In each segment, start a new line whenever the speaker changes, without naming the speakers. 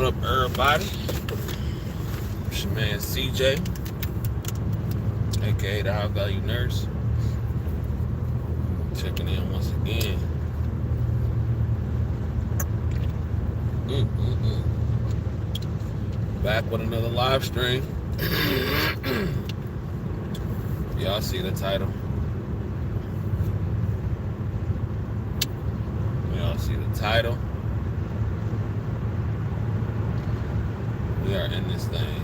What up, everybody? It's your man CJ, aka the High Value Nurse, checking in once again. Back with another live stream. Y'all see the title? Y'all see the title? We are in this thing.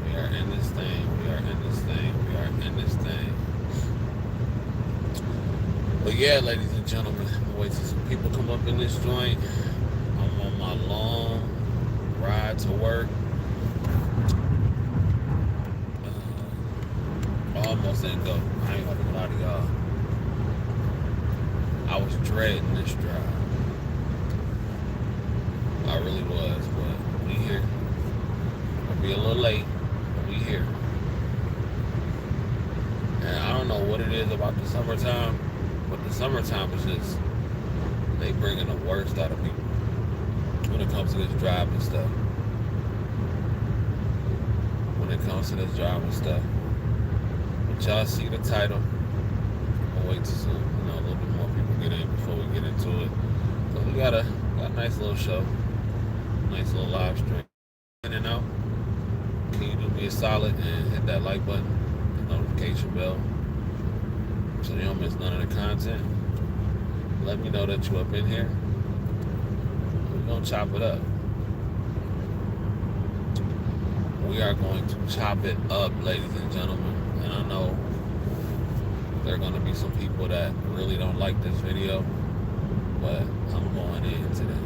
We are in this thing. We are in this thing. We are in this thing. But yeah, ladies and gentlemen, I'm waiting till some people come up in this joint. I'm on my long ride to work. Almost didn't go. I ain't gonna lie to y'all. I was dreading this drive. I really was, but we here. I'll be a little late, but we here. And I don't know what it is about the summertime, but the summertime is just, they bringing the worst out of people when it comes to this driving stuff. When it comes to this driving stuff. But y'all see the title. I'll wait till a little bit more people get in before we get into it. So we got a nice little show. Nice little live stream. In and out. Can you do me a solid and hit that like button, the notification bell, so you don't miss none of the content? Let me know that you up in here. We're gonna chop it up. We are going to chop it up, ladies and gentlemen. And I know there are gonna be some people that really don't like this video, but I'm going in today.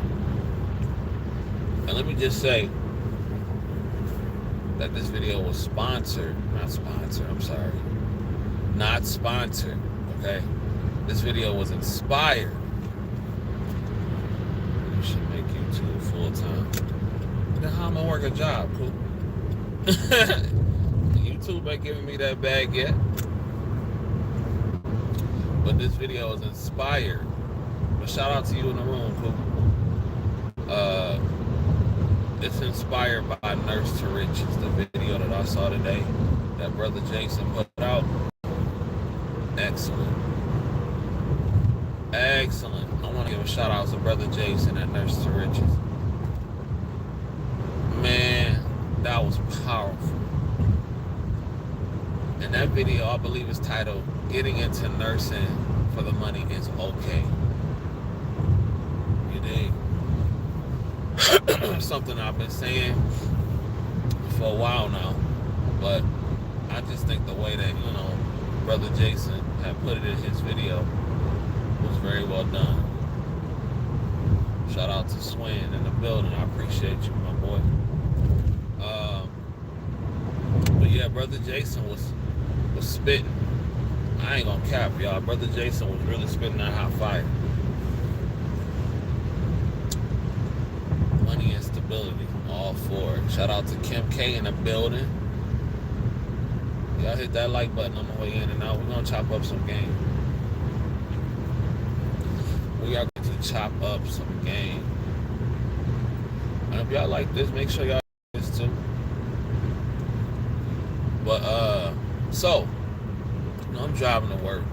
And let me just say that this video was not sponsored, okay? This video was inspired. You should make YouTube full-time. Then how am I work a job, cool? YouTube ain't giving me that bag yet. But this video is inspired. But shout out to you in the room, cool? It's inspired by Nurse to Riches, the video that I saw today that Brother Jason put out. Excellent. Excellent. I want to give a shout out to Brother Jason at Nurse to Riches. Man, that was powerful. And that video, I believe, is titled "Getting into Nursing for the Money is Okay." You dig? Something I've been saying for a while now, but I just think the way that, Brother Jason had put it in his video was very well done. Shout out to Swain in the building. I appreciate you, my boy. But yeah, Brother Jason was spitting. I ain't gonna cap, y'all. Brother Jason was really spitting that hot fire. Money and stability, all for it. Shout out to Kim K in the building. Y'all hit that like button on the way in and out. We're gonna chop up some game. We are going to chop up some game. And if y'all like this, make sure y'all like this too. But so I'm driving to work.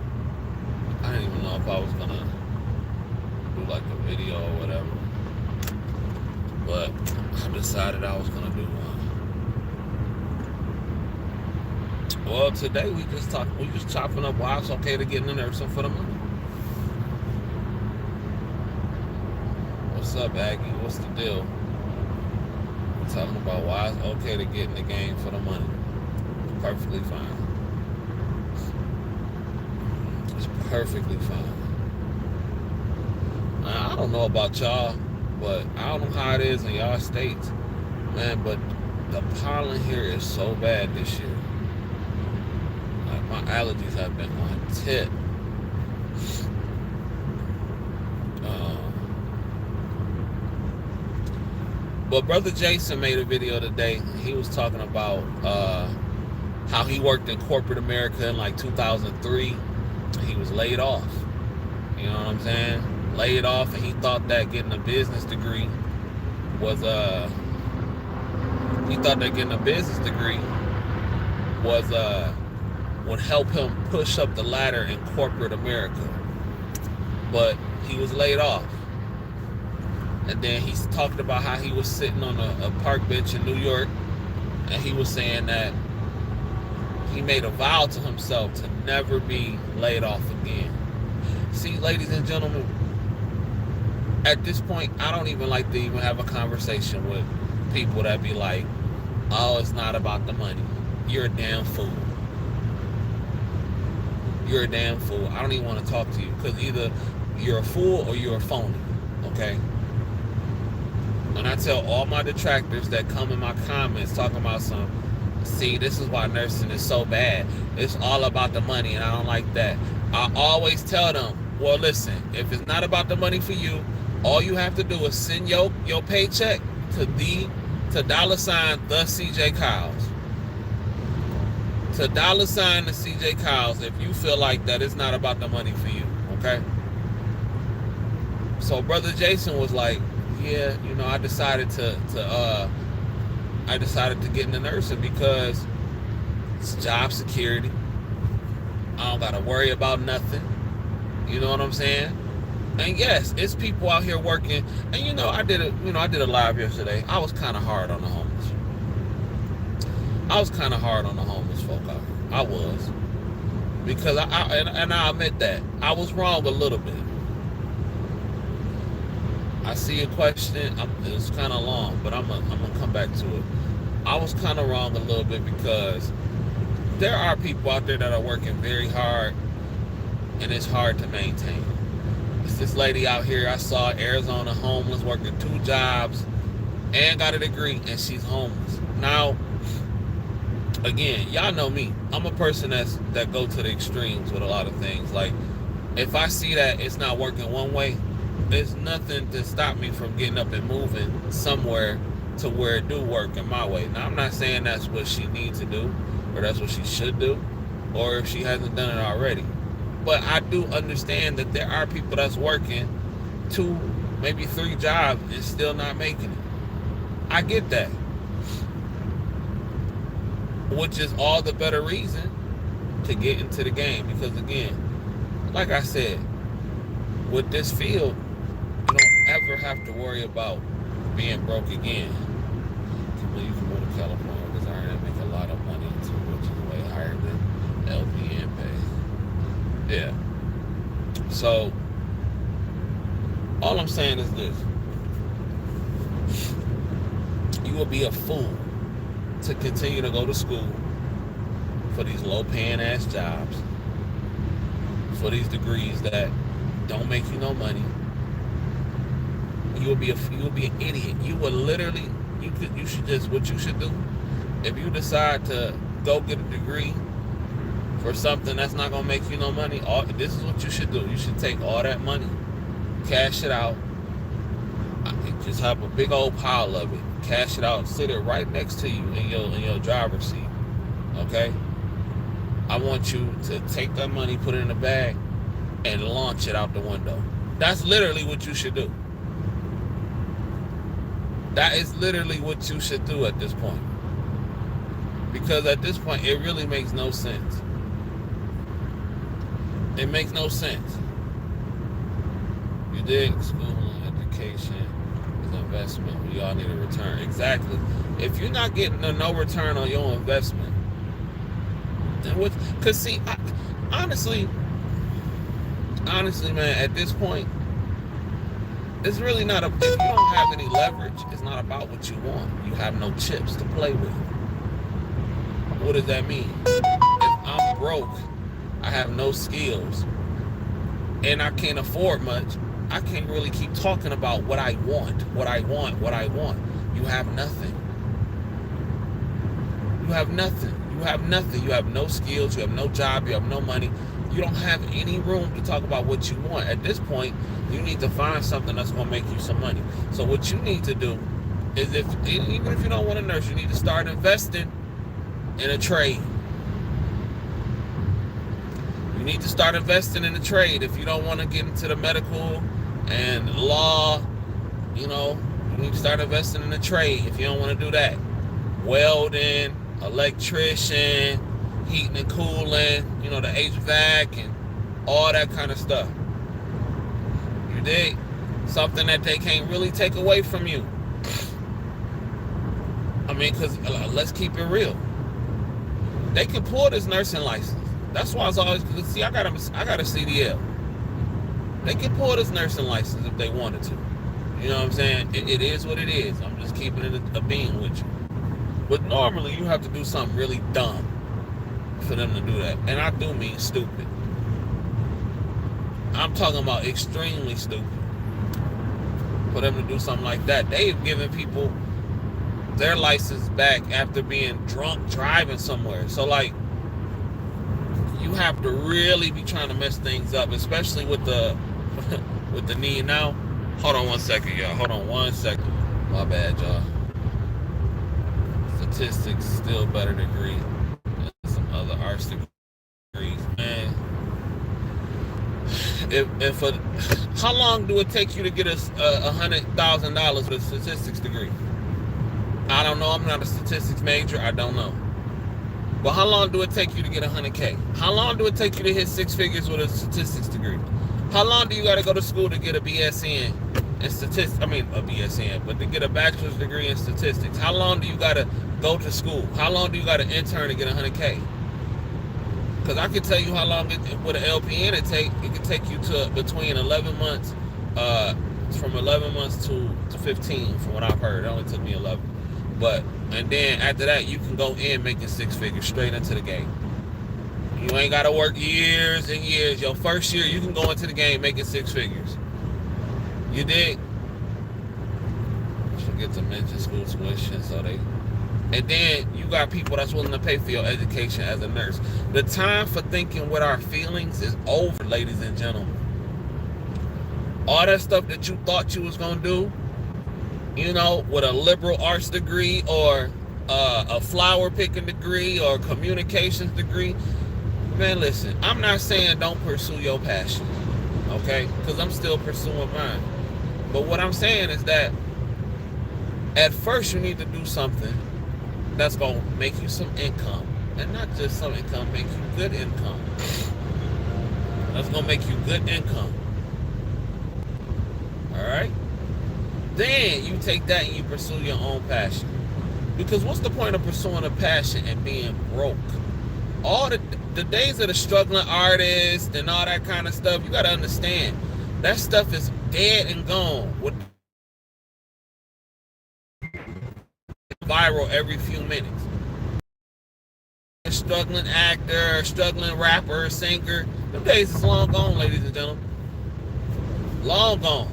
I didn't even know if I was gonna do like a video or whatever, but I decided I was gonna do one. Well, today we just chopping up why it's okay to get in the nursing for the money. What's up, Aggie? What's the deal? We're talking about why it's okay to get in the game for the money. It's perfectly fine. It's perfectly fine. Now, I don't know about y'all, but I don't know how it is in y'all states, man, but the pollen here is so bad this year. Like, my allergies have been on tip. But Brother Jason made a video today. He was talking about how he worked in corporate America in like 2003. He was laid off. You know what I'm saying? laid off, and he thought that getting a business degree was would help him push up the ladder in corporate America. But he was laid off. And then he's talked about how he was sitting on a park bench in New York, and he was saying that he made a vow to himself to never be laid off again. See, ladies and gentlemen, at this point, I don't even like to even have a conversation with people that be like, oh, it's not about the money. You're a damn fool. You're a damn fool. I don't even want to talk to you, because either you're a fool or you're a phony, okay? And I tell all my detractors that come in my comments talking about see, this is why nursing is so bad. It's all about the money, and I don't like that. I always tell them, well, listen, if it's not about the money for you, all you have to do is send your paycheck to $$ the CJ Kyles. To $, the CJ Kyles, if you feel like that it's not about the money for you, okay? So Brother Jason was like, yeah, I decided to get into nursing because it's job security. I don't gotta worry about nothing. You know what I'm saying? And yes, it's people out here working. And I did a live yesterday. I was kind of hard on the homeless. I was kind of hard on the homeless folk out here. I was, because I admit that I was wrong a little bit. I see a question. It's kind of long, but I'm gonna come back to it. I was kind of wrong a little bit because there are people out there that are working very hard, and it's hard to maintain. It's this lady out here I saw, Arizona, homeless, working 2 jobs, and got a degree, and she's homeless. Now, again, y'all know me. I'm a person that go to the extremes with a lot of things. Like, if I see that it's not working one way, there's nothing to stop me from getting up and moving somewhere to where it do work in my way. Now, I'm not saying that's what she needs to do, or that's what she should do, or if she hasn't done it already. But I do understand that there are people that's working 2, maybe 3 jobs and still not making it. I get that. Which is all the better reason to get into the game. Because again, like I said, with this field, you don't ever have to worry about being broke again. You can go to California because I make a lot of money too, which is way higher than LPN pay. Yeah. So, all I'm saying is this. You will be a fool to continue to go to school for these low-paying ass jobs, for these degrees that don't make you no money. You will be an idiot. You will literally, you should just, what you should do, if you decide to go get a degree for something that's not gonna make you no money, this is what you should do. You should take all that money, cash it out, just have a big old pile of it, cash it out, sit it right next to you in your driver's seat. Okay? I want you to take that money, put it in a bag, and launch it out the window. That's literally what you should do. That is literally what you should do at this point. Because at this point, it really makes no sense. It makes no sense. You dig? School and education is an investment. We all need a return. Exactly. If you're not getting no return on your investment, then what? Because see, honestly, man, at this point, it's really not if you don't have any leverage, it's not about what you want. You have no chips to play with. What does that mean? If I'm broke, I have no skills, and I can't afford much, I can't really keep talking about what I want. You have nothing. You have nothing. You have nothing. You have no skills. You have no job. You have no money. You don't have any room to talk about what you want. At this point, you need to find something that's going to make you some money. So what you need to do is, even if you don't want to nurse, you need to start investing in a trade. You need to start investing in a trade. If you don't want to get into the medical And law, you know, you need to start investing in a trade if you don't want to do that. Welding, electrician, heating and cooling, you know, the HVAC and all that kind of stuff. You dig? Something that they can't really take away from you. I mean, because let's keep it real. They can pull this nursing license. That's why I was always, see, I got a CDL. They can pull this nursing license if they wanted to. You know what I'm saying? It is what it is. I'm just keeping it a being with you. But normally you have to do something really dumb for them to do that. And I do mean stupid. I'm talking about extremely stupid. For them to do something like that. They've given people their license back after being drunk driving somewhere. So like, you have to really be trying to mess things up, especially with the with the knee. Now, hold on one second, y'all. Hold on one second. My bad, y'all. Statistics still better degree than some other arts degrees, man. How long do it take you to get $100,000 with a statistics degree? I don't know. I'm not a statistics major. I don't know. But how long do it take you to get $100K? How long do it take you to hit six figures with a statistics degree? How long do you got to go to school to get a BSN in statistics? I mean, a BSN, but to get a bachelor's degree in statistics. How long do you got to go to school? How long do you got to intern to get $100K? Because I can tell you how long with an LPN it can take you to between 11 months, from 11 months to 15, from what I've heard. It only took me 11. And then after that, you can go in making six figures straight into the game. You ain't got to work years and years. Your first year, you can go into the game making six figures. You dig? Forget to mention school tuition, and then you got people that's willing to pay for your education as a nurse. The time for thinking with our feelings is over, ladies and gentlemen. All that stuff that you thought you was going to do, you know, with a liberal arts degree or a flower picking degree or communications degree, man, listen, I'm not saying don't pursue your passion, okay? Because I'm still pursuing mine. But what I'm saying is that at first you need to do something that's going to make you some income. And not just some income, make you good income. That's going to make you good income. All right? Then you take that and you pursue your own passion. Because what's the point of pursuing a passion and being broke? All the days of the struggling artist and all that kind of stuff, you got to understand, that stuff is dead and gone. With viral every few minutes. A struggling actor, struggling rapper, singer, them days is long gone, ladies and gentlemen. Long gone.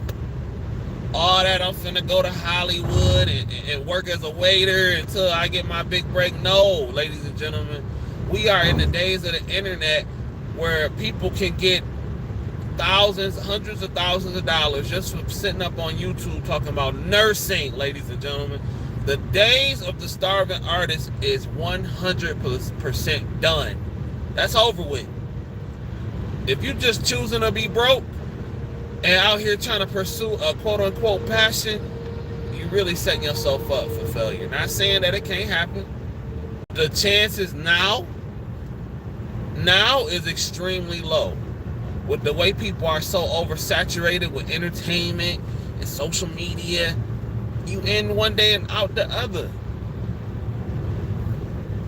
All that I'm finna go to Hollywood and work as a waiter until I get my big break. No, ladies and gentlemen. We are in the days of the internet where people can get thousands, hundreds of thousands of dollars just for sitting up on YouTube talking about nursing, ladies and gentlemen. The days of the starving artist is 100% done. That's over with. If you're just choosing to be broke and out here trying to pursue a quote-unquote passion, you're really setting yourself up for failure. Not saying that it can't happen. The chances now is extremely low. With the way people are so oversaturated with entertainment and social media, you in one day and out the other.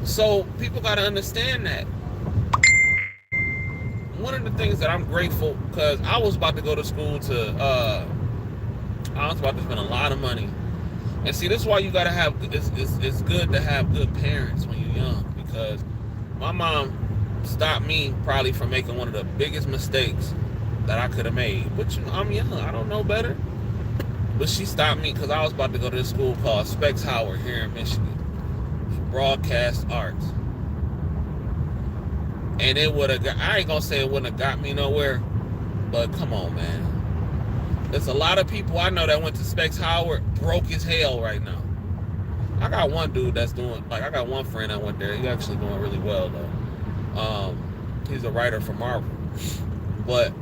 So people got to understand that. One of the things that I'm grateful, because I was about to go to school I was about to spend a lot of money. And see, this is why you got to have, it's good to have good parents when you're young, because my mom stopped me probably from making one of the biggest mistakes that I could have made. But you know, I'm young, I don't know better. But she stopped me because I was about to go to this school called Specs Howard here in Michigan. Broadcast arts. And it would have, I ain't going to say it wouldn't have got me nowhere, but come on, man. There's a lot of people I know that went to Specs Howard broke as hell right now. I got one dude that's doing, I got one friend that went there. He's actually doing really well, though. He's a writer for Marvel. But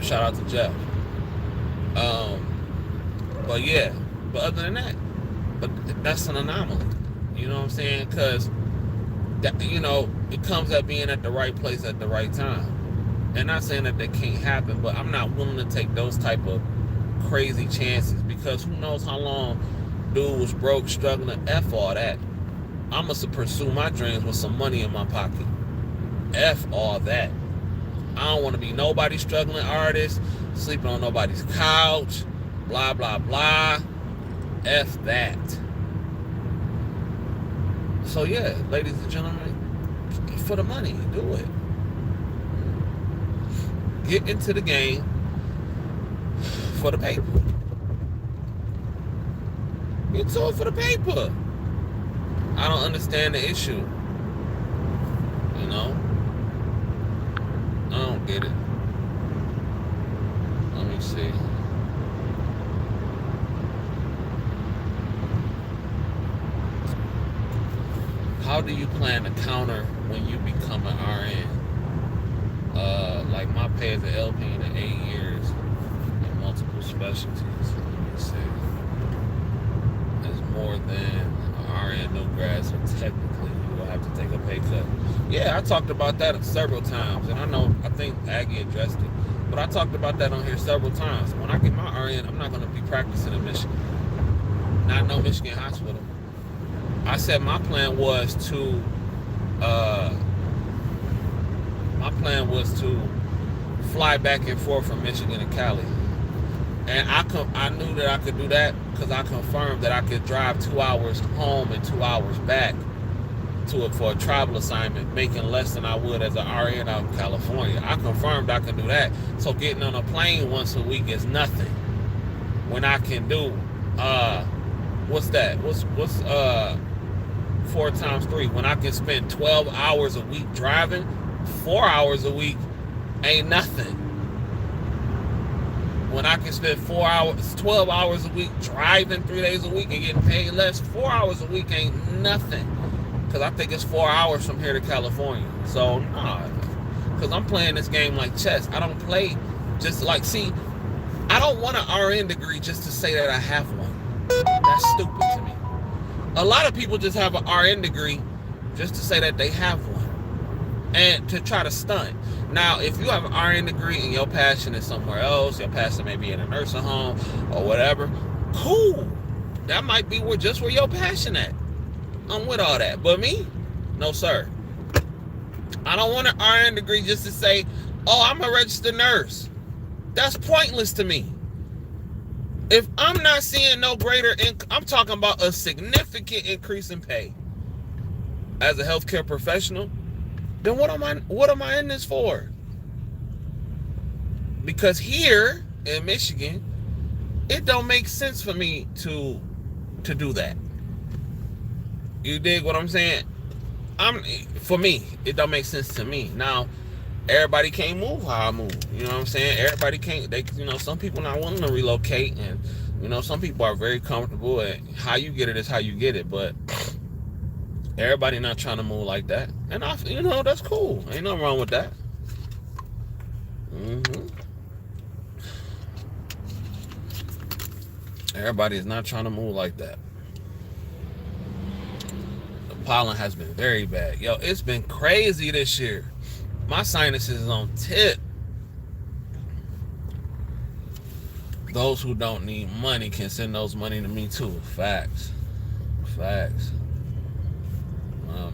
shout out to Jeff. But yeah, but other than that, but that's an anomaly. You know what I'm saying? Because that, it comes at being at the right place at the right time. And not saying that that can't happen, but I'm not willing to take those type of crazy chances because who knows how long dude was broke, struggling. F all that. I'm gonna pursue my dreams with some money in my pocket. F all that. I don't want to be nobody's struggling artist, sleeping on nobody's couch, blah, blah, blah. F that. So yeah, ladies and gentlemen, for the money, do it. Get into the game for the paper. Get to it for the paper. I don't understand the issue. You know? I don't get it. Let me see. How do you plan to counter when you become an RN? Like my pay as an LP in 8 years in multiple specialties. Let me see. It's more than an RN new grad, so technically you will have to take a pay cut. Yeah, I talked about that several times, and I think Aggie addressed it, but I talked about that on here several times. When I get my RN, I'm not going to be practicing in Michigan. Not no Michigan hospital. I said my plan was to fly back and forth from Michigan to Cali, and I knew that I could do that because I confirmed that I could drive 2 hours home and 2 hours back to it for a travel assignment, making less than I would as an RN out in California. I confirmed I could do that. So getting on a plane once a week is nothing when I can do what's that? What's 4 times 3? When I can spend 12 hours a week driving, 4 hours a week ain't nothing. When I can spend 12 hours a week driving 3 days a week and getting paid less, 4 hours a week ain't nothing. Because I think it's 4 hours from here to California. So, nah. Because I'm playing this game like chess. I don't play just like, see, I don't want an RN degree just to say that I have one. That's stupid to me. A lot of people just have an RN degree just to say that they have one and to try to stunt. Now, if you have an RN degree and your passion is somewhere else, your passion may be in a nursing home or whatever, cool. That might be where your passion at. I'm with all that. But me, no sir. I don't want an RN degree just to say, oh, I'm a registered nurse. That's pointless to me. If I'm not seeing no greater I'm talking about a significant increase in pay as a healthcare professional, then what am I in this for? Because here in Michigan, it don't make sense for me to do that. You dig what I'm saying? For me, it don't make sense to me. Now, everybody can't move how I move. You know what I'm saying? Everybody can't. Some people not willing to relocate, and some people are very comfortable. And how you get it is how you get it. But everybody not trying to move like that, and that's cool. Ain't nothing wrong with that. Everybody is not trying to move like that. The pollen has been very bad. Yo, it's been crazy this year. My sinuses is on tip. Those who don't need money can send those money to me too. Facts.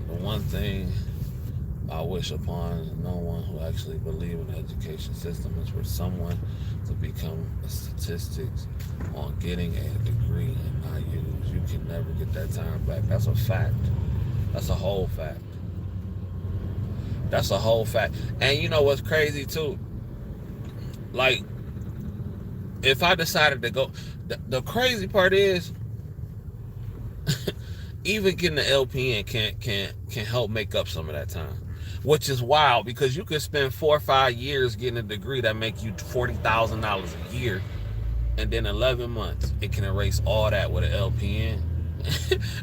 The one thing I wish upon is no one who actually believes in the education system is for someone to become a statistics on getting a degree and not use. You can never get that time back. That's a fact. That's a whole fact. That's a whole fact. And you know what's crazy too? Like, if I decided to go, the crazy part is, even getting the LPN can help make up some of that time, which is wild because you could spend 4 or 5 years getting a degree that make you $40,000 a year, and then 11 months it can erase all that with an LPN,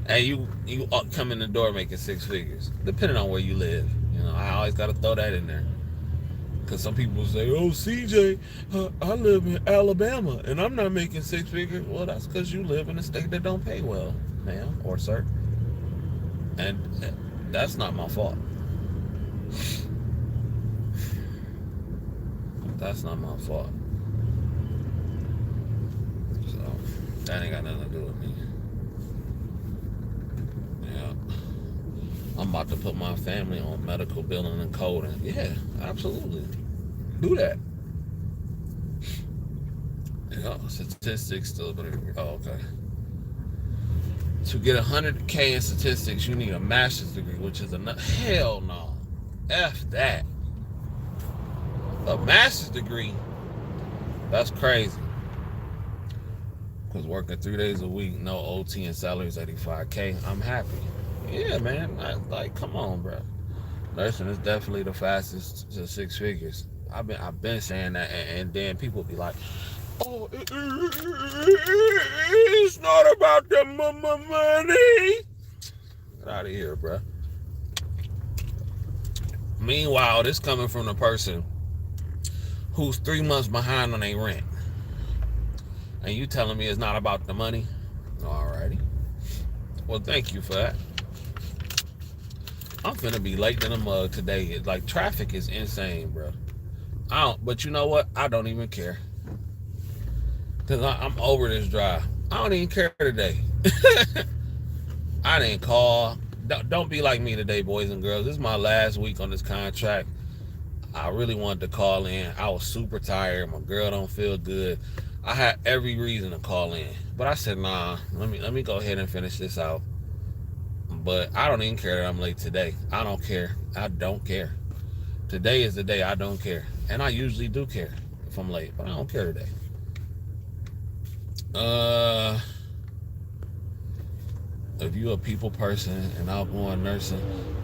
and you come in the door making 6 figures, depending on where you live. I always got to throw that in there. Because some people say, oh, CJ, I live in Alabama and I'm not making six figures. Well, that's because you live in a state that don't pay well, ma'am or sir. And that's not my fault. That's not my fault. So, that ain't got nothing to do with me. Yeah. I'm about to put my family on medical billing and coding. Yeah, absolutely. Do that. Yeah, statistics still better. Oh, okay. To get 100K in statistics, you need a master's degree, which is hell no. F that. A master's degree, that's crazy. Because working 3 days a week, no OT and salary is 85K. I'm happy. Yeah, man. Come on, bro. Nursing is definitely the fastest to six figures. I've been saying that, and then people be like, "Oh, it's not about the money." Get out of here, bro. Meanwhile, this coming from the person who's 3 months behind on their rent, and you telling me it's not about the money? Alrighty. Well, thank you for that. I'm finna be late in the mug today. Like, traffic is insane, bro. But you know what? I don't even care. Because I'm over this drive. I don't even care today. I didn't call. Don't be like me today, boys and girls. This is my last week on this contract. I really wanted to call in. I was super tired. My girl don't feel good. I had every reason to call in. But I said, nah, let me go ahead and finish this out. But I don't even care that I'm late today. I don't care. I don't care. Today is the day I don't care. And I usually do care if I'm late, but I don't care today. If you're a people person and outgoing nursing,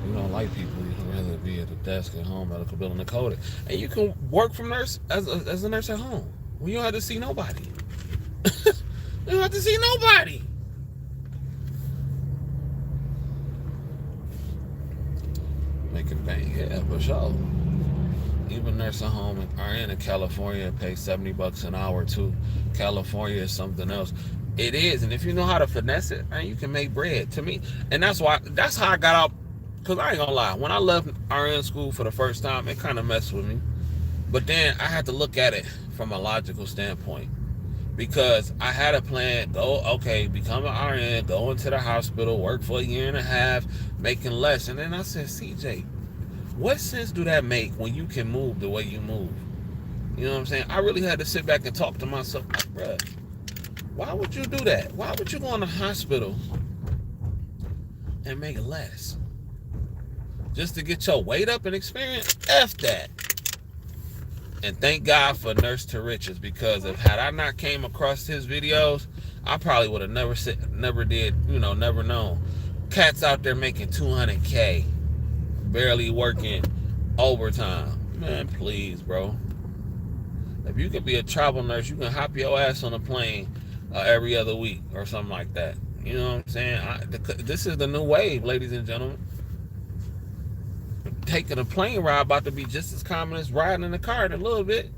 you don't like people, you can rather be at the desk at home, medical billing and coding. And you can work from nurse as a nurse at home. You don't have to see nobody. You don't have to see nobody. Making bank, yeah, for sure. Even nursing home and RN in California pay $70 an hour too. California is something else. It is, and if you know how to finesse it, man, you can make bread. To me, and that's how I got out. Cause I ain't gonna lie, when I left RN school for the first time, it kind of messed with me. But then I had to look at it from a logical standpoint, because I had a plan. Become an RN, go into the hospital, work for a year and a half, making less. And then I said, CJ, what sense do that make when you can move the way you move? You know what I'm saying? I really had to sit back and talk to myself, like, bruh, why would you do that? Why would you go in the hospital and make less? Just to get your weight up and experience? F that. And thank God for Nurse to Riches, because had I not came across his videos, I probably would have never known. Cats out there making 200K, barely working overtime. Man, please, bro. If you could be a travel nurse, you can hop your ass on a plane every other week or something like that. You know what I'm saying? This is the new wave, ladies and gentlemen. Taking a plane ride about to be just as common as riding in a car in a little bit.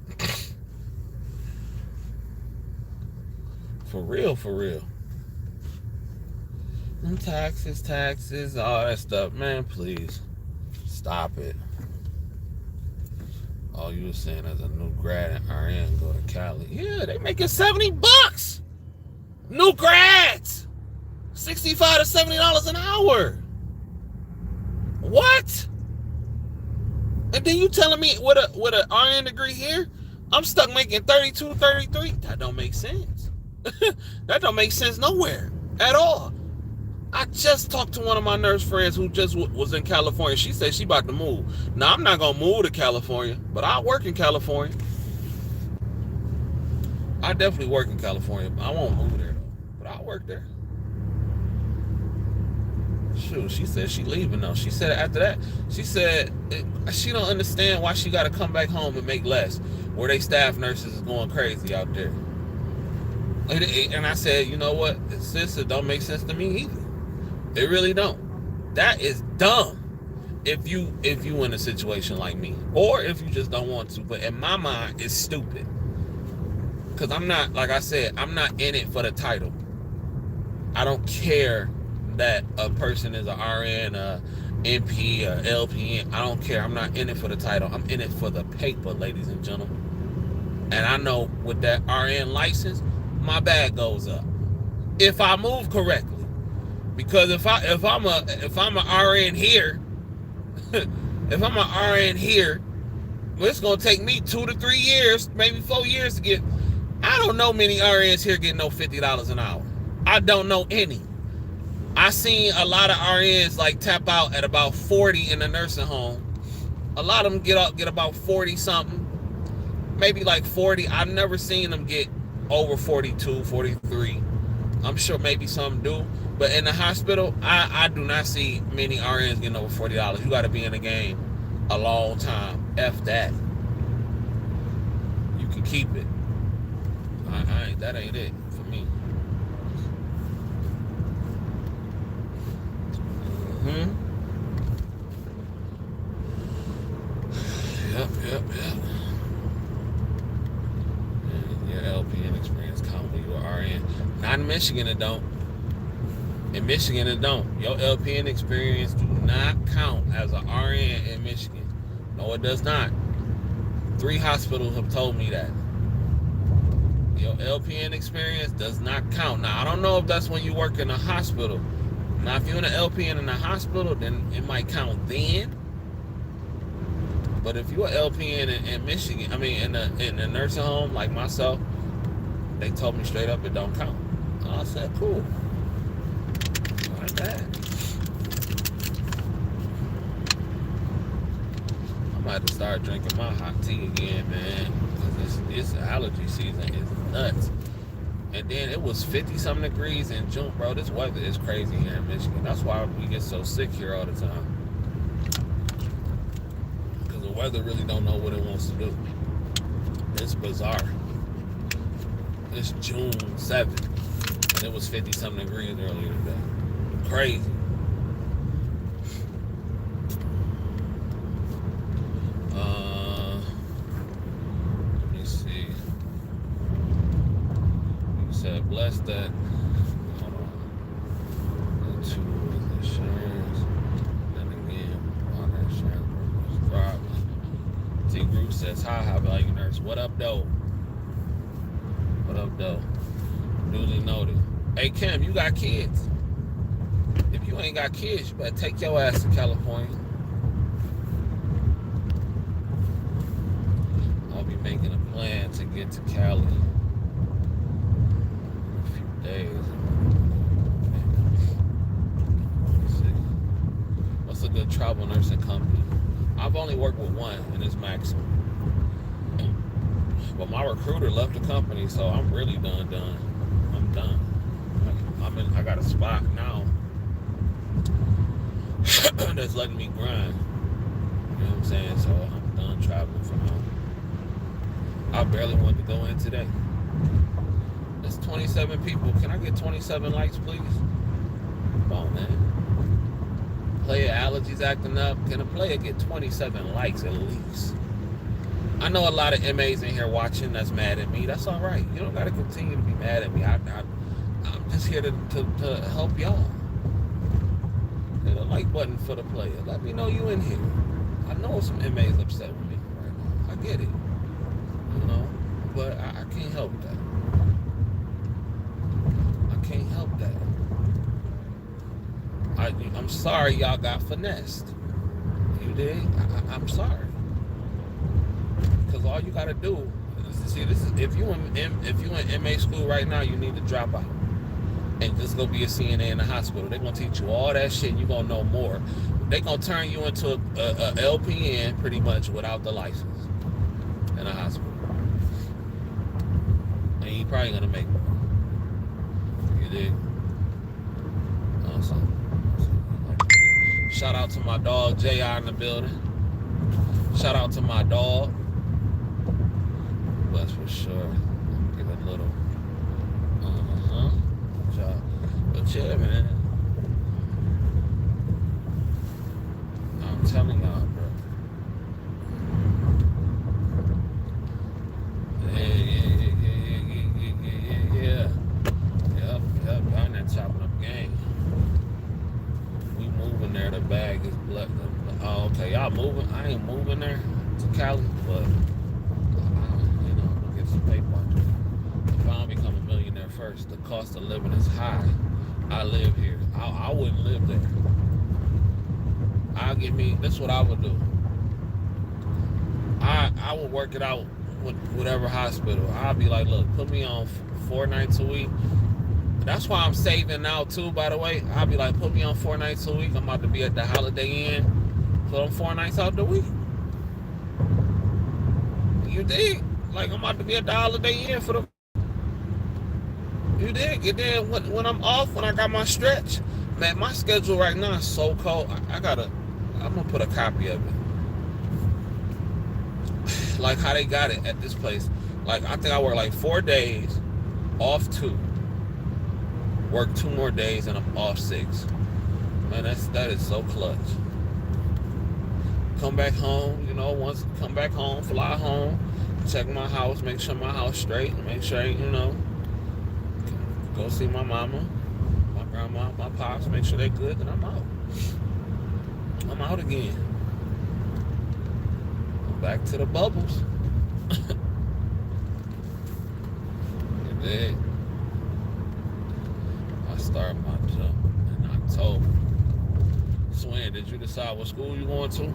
For real, for real. And taxes, all that stuff. Man, please. Stop it. Oh, you were saying as a new grad at RN, go to Cali. Yeah, they making $70. New grads. $65 to $70 an hour. What? And then you telling me with a RN degree here, I'm stuck making 32, 33? That don't make sense. That don't make sense nowhere at all. I just talked to one of my nurse friends who just was in California. She said she about to move. Now, I'm not going to move to California, but I'll work in California. I definitely work in California. I won't move there, though, but I'll work there. Shoot, she said she leaving, though. She said after that, she said she don't understand why she got to come back home and make less, where they staff nurses is going crazy out there. And I said, you know what, sis, it don't make sense to me either. It really don't. That is dumb. if you in a situation like me, or if you just don't want to. But in my mind, it's stupid. Because I'm not, like I said, I'm not in it for the title. I don't care that a person is a RN, a NP, a LPN. I don't care. I'm not in it for the title. I'm in it for the paper, ladies and gentlemen. And I know with that RN license, my bag goes up if I move correctly. Because if I'm a RN here, if I'm a RN here, well, it's gonna take me 2 to 3 years, maybe 4 years to get. I don't know many RNs here getting no $50 an hour. I don't know any. I seen a lot of RNs like tap out at about 40 in the nursing home. A lot of them get about 40 something, maybe like 40. I've never seen them get over 42, 43. I'm sure maybe some do, but in the hospital, I do not see many RNs getting over $40. You got to be in the game a long time. F that. You can keep it. That ain't it for me. Yep. Your LPN experience count when you are RN. Not in Michigan, it don't. In Michigan, it don't. Your LPN experience do not count as an RN in Michigan. No, it does not. 3 hospitals have told me that. Your LPN experience does not count. Now, I don't know if that's when you work in a hospital. Now, if you're in an LPN in a hospital, then it might count then. But if you're an LPN in Michigan, I mean, in a nursing home like myself, they told me straight up it don't count. I said, cool. Like that. I might have to start drinking my hot tea again, man. Because this allergy season is nuts. And then it was 50-something degrees in June, bro. This weather is crazy here in Michigan. That's why we get so sick here all the time. Because the weather really don't know what it wants to do. It's bizarre. It's June 7th, and it was 50-something degrees earlier today. Crazy. Let me see. You said blessed that. Hold on. The 2 with insurance. Then again, on insurance driving. T Group says, hi, how value nurse. What up, though? What up, though? Duly noted. Hey, Kim, you got kids? If you ain't got kids, you better take your ass to California. I'll be making a plan to get to Cali in a few days. Let's see. What's a good travel nursing company? I've only worked with one, and it's Maxim. But my recruiter left the company, so I'm really done. I'm done. I got a spot now that's letting me grind. You know what I'm saying? So I'm done traveling for now. I barely wanted to go in today. There's 27 people. Can I get 27 likes, please? Come on, man. Player allergies acting up. Can a player get 27 likes at least? I know a lot of MAs in here watching that's mad at me. That's all right. You don't got to continue to be mad at me. I'm just here to help y'all. Hit a like button for the player. Let me know you in here. I know some MAs upset with me right now. I get it. You know? But I can't help that. I can't help that. I'm sorry y'all got finessed. You dig? I'm sorry. Because all you got to do is, see, this is if you in MA school right now, you need to drop out and just go be a CNA in the hospital. They're going to teach you all that shit and you're going to know more. They're going to turn you into a LPN pretty much without the license in a hospital. And you're probably going to make more. You dig? Awesome. Shout out to my dog, JR, in the building. Shout out to my dog. That's for sure. Give it a little. But yeah, man. I'm I'm telling y'all, bro. Yeah. Yep. Y'all not chopping up game. We moving there. The bag is blood. Oh, okay. Y'all moving? I ain't moving there to Cali, but I'm gonna get some paper. If I don't become a millionaire first, the cost of living is high. I live here. I wouldn't live there. I'll give me. That's what I would do. I would work it out with whatever hospital. I'll be like, look, put me on 4 nights a week. That's why I'm saving now too. By the way, I'll be like, put me on 4 nights a week. I'm about to be at the Holiday Inn for them 4 nights out the week. You dig? Like I'm about to be at the Holiday Inn for the. You dig? And then when I'm off, when I got my stretch, man, my schedule right now is so cold. I'm gonna put a copy of it. Like how they got it at this place. Like I think I work like 4 days, off 2. Work 2 more days and I'm off 6. Man, that is so clutch. Come back home, come back home, fly home, check my house, make sure my house straight, make sure, go see my mama, my grandma, my pops, make sure they good, then I'm out. I'm out again. Back to the bubbles. You dig? I start my jump in October. Swin, did you decide what school you going to?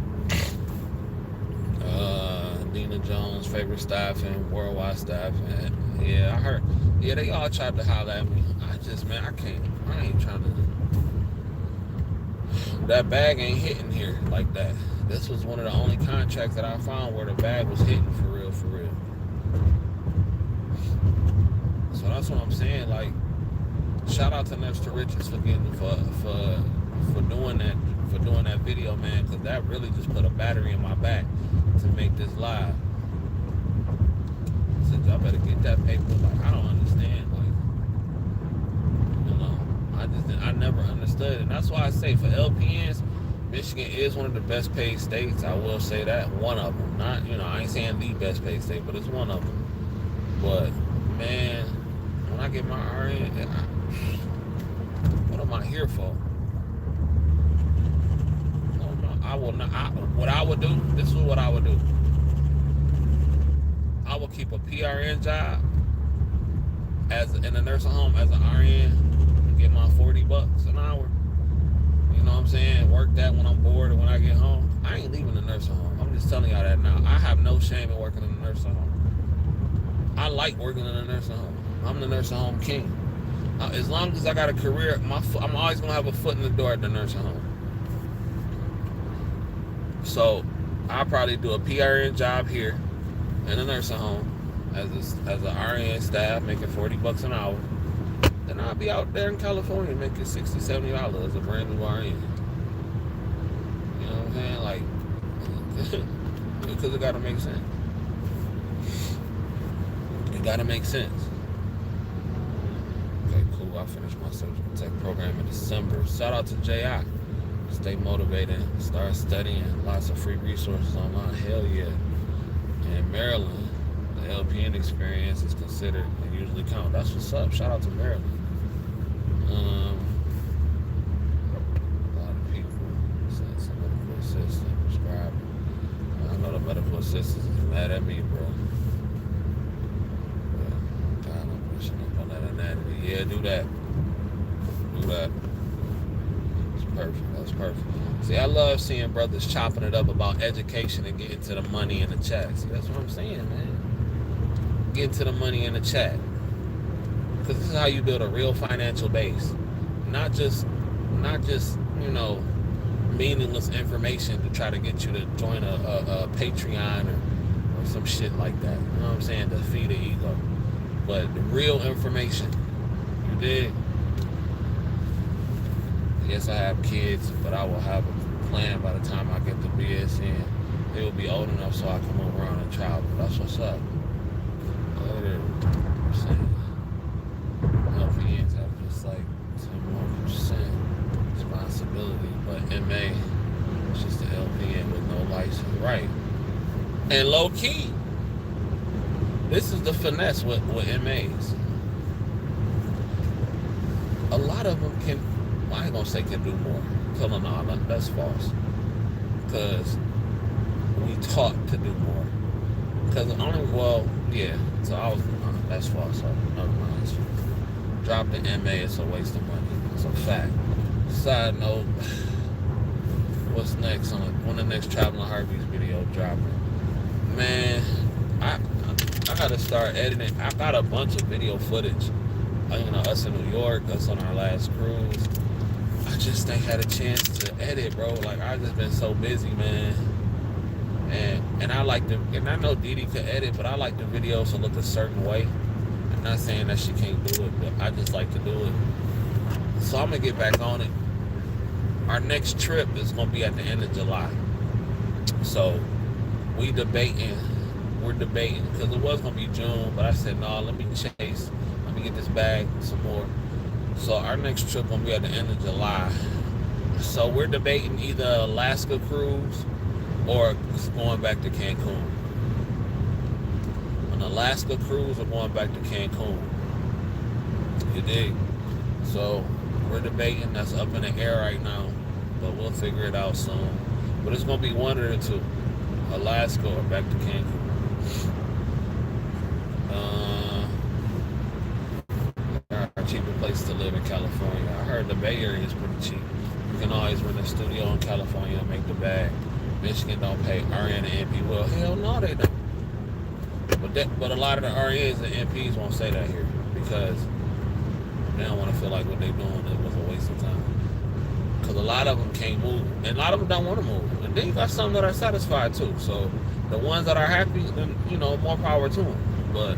Dina Jones, favorite staffing, worldwide staffing. Yeah, I heard. Yeah, they all tried to holler at me. I ain't trying to. That bag ain't hitting here like that. This was one of the only contracts that I found where the bag was hitting for real. So that's what I'm saying. Like, shout out to Next to Riches for doing that video, man, because that really just put a battery in my back to make this live. I said, y'all better get that paper. Like, I don't understand. Like, I never understood, and that's why I say for LPNs, Michigan is one of the best paid states. I will say that. One of them. Not, I ain't saying the best paid state, but it's one of them. But, man, when I get my RN, what am I here for? I will not. What I would do, this is what I would do. I would keep a PRN job in a nursing home as an RN and get my $40 an hour. You know what I'm saying? Work that when I'm bored or when I get home. I ain't leaving the nursing home. I'm just telling y'all that now. I have no shame in working in the nursing home. I like working in the nursing home. I'm the nursing home king. As long as I got a career, I'm always going to have a foot in the door at the nursing home. So I'll probably do a PRN job here in a nursing home as an RN staff making $40 an hour. Then I'll be out there in California making $60, $70 as a brand new RN. You know what I'm saying? Like, because it got to make sense. It got to make sense. Okay, cool. I finished my surgical tech program in December. Shout out to J.I. Stay motivated. Start studying. Lots of free resources online. Hell yeah. In Maryland, the LPN experience is considered and usually count. That's what's up. Shout out to Maryland. A lot of people saying some medical assistant prescribing. I know the medical assistants is mad at me, bro. God, I'm pushing up on that anatomy. Yeah, do that. It's perfect. That's perfect. See, I love seeing brothers chopping it up about education and getting to the money in the chat. See, that's what I'm saying, man. Get to the money in the chat. Because this is how you build a real financial base. Not just meaningless information to try to get you to join a Patreon or some shit like that. You know what I'm saying? To feed the ego. But the real information. You dig? Yes, I have kids, but I will have a plan by the time I get to BSN. They will be old enough so I can move around and travel. That's what's up. LPNs have just like 10% responsibility, but MA It's just an LPN with no license, right? And low key, this is the finesse with MAs. A lot of them can, well, I ain't gonna say can do more. Tell them, no, that's false. Because we taught to do more. Because only, well, yeah. So I was, that's false. So never mind. Drop the MA, it's a waste of money. It's a fact. Side note, what's next when the next Traveling Heartbeats video dropping? Man, I gotta start editing. I got a bunch of video footage. Us in New York, us on our last cruise. I just ain't had a chance to edit, bro. Like, I've just been so busy, man. And I like and I know Didi could edit, but I like the videos to look a certain way. I'm not saying that she can't do it, but I just like to do it. So I'm gonna get back on it. Our next trip is gonna be at the end of July. So we're debating, because it was gonna be June, but I said, no, let me chase. Let me get this bag some more. So our next trip gonna be at the end of July. So we're debating either Alaska cruise or going back to Cancun. An Alaska cruise or going back to Cancun. You dig? So we're debating. That's up in the air right now, but we'll figure it out soon. But it's gonna be one of the two, Alaska or back to Cancun. A cheaper place to live in California. I heard the Bay Area is pretty cheap. You can always rent a studio in California and make the bag. Michigan don't pay RN and NP. Well, hell no, they don't. But a lot of the RNs and NPs won't say that here because they don't want to feel like what they're doing was a waste of time. Because a lot of them can't move, and a lot of them don't want to move. And then you got some that are satisfied too. So the ones that are happy, then more power to them. But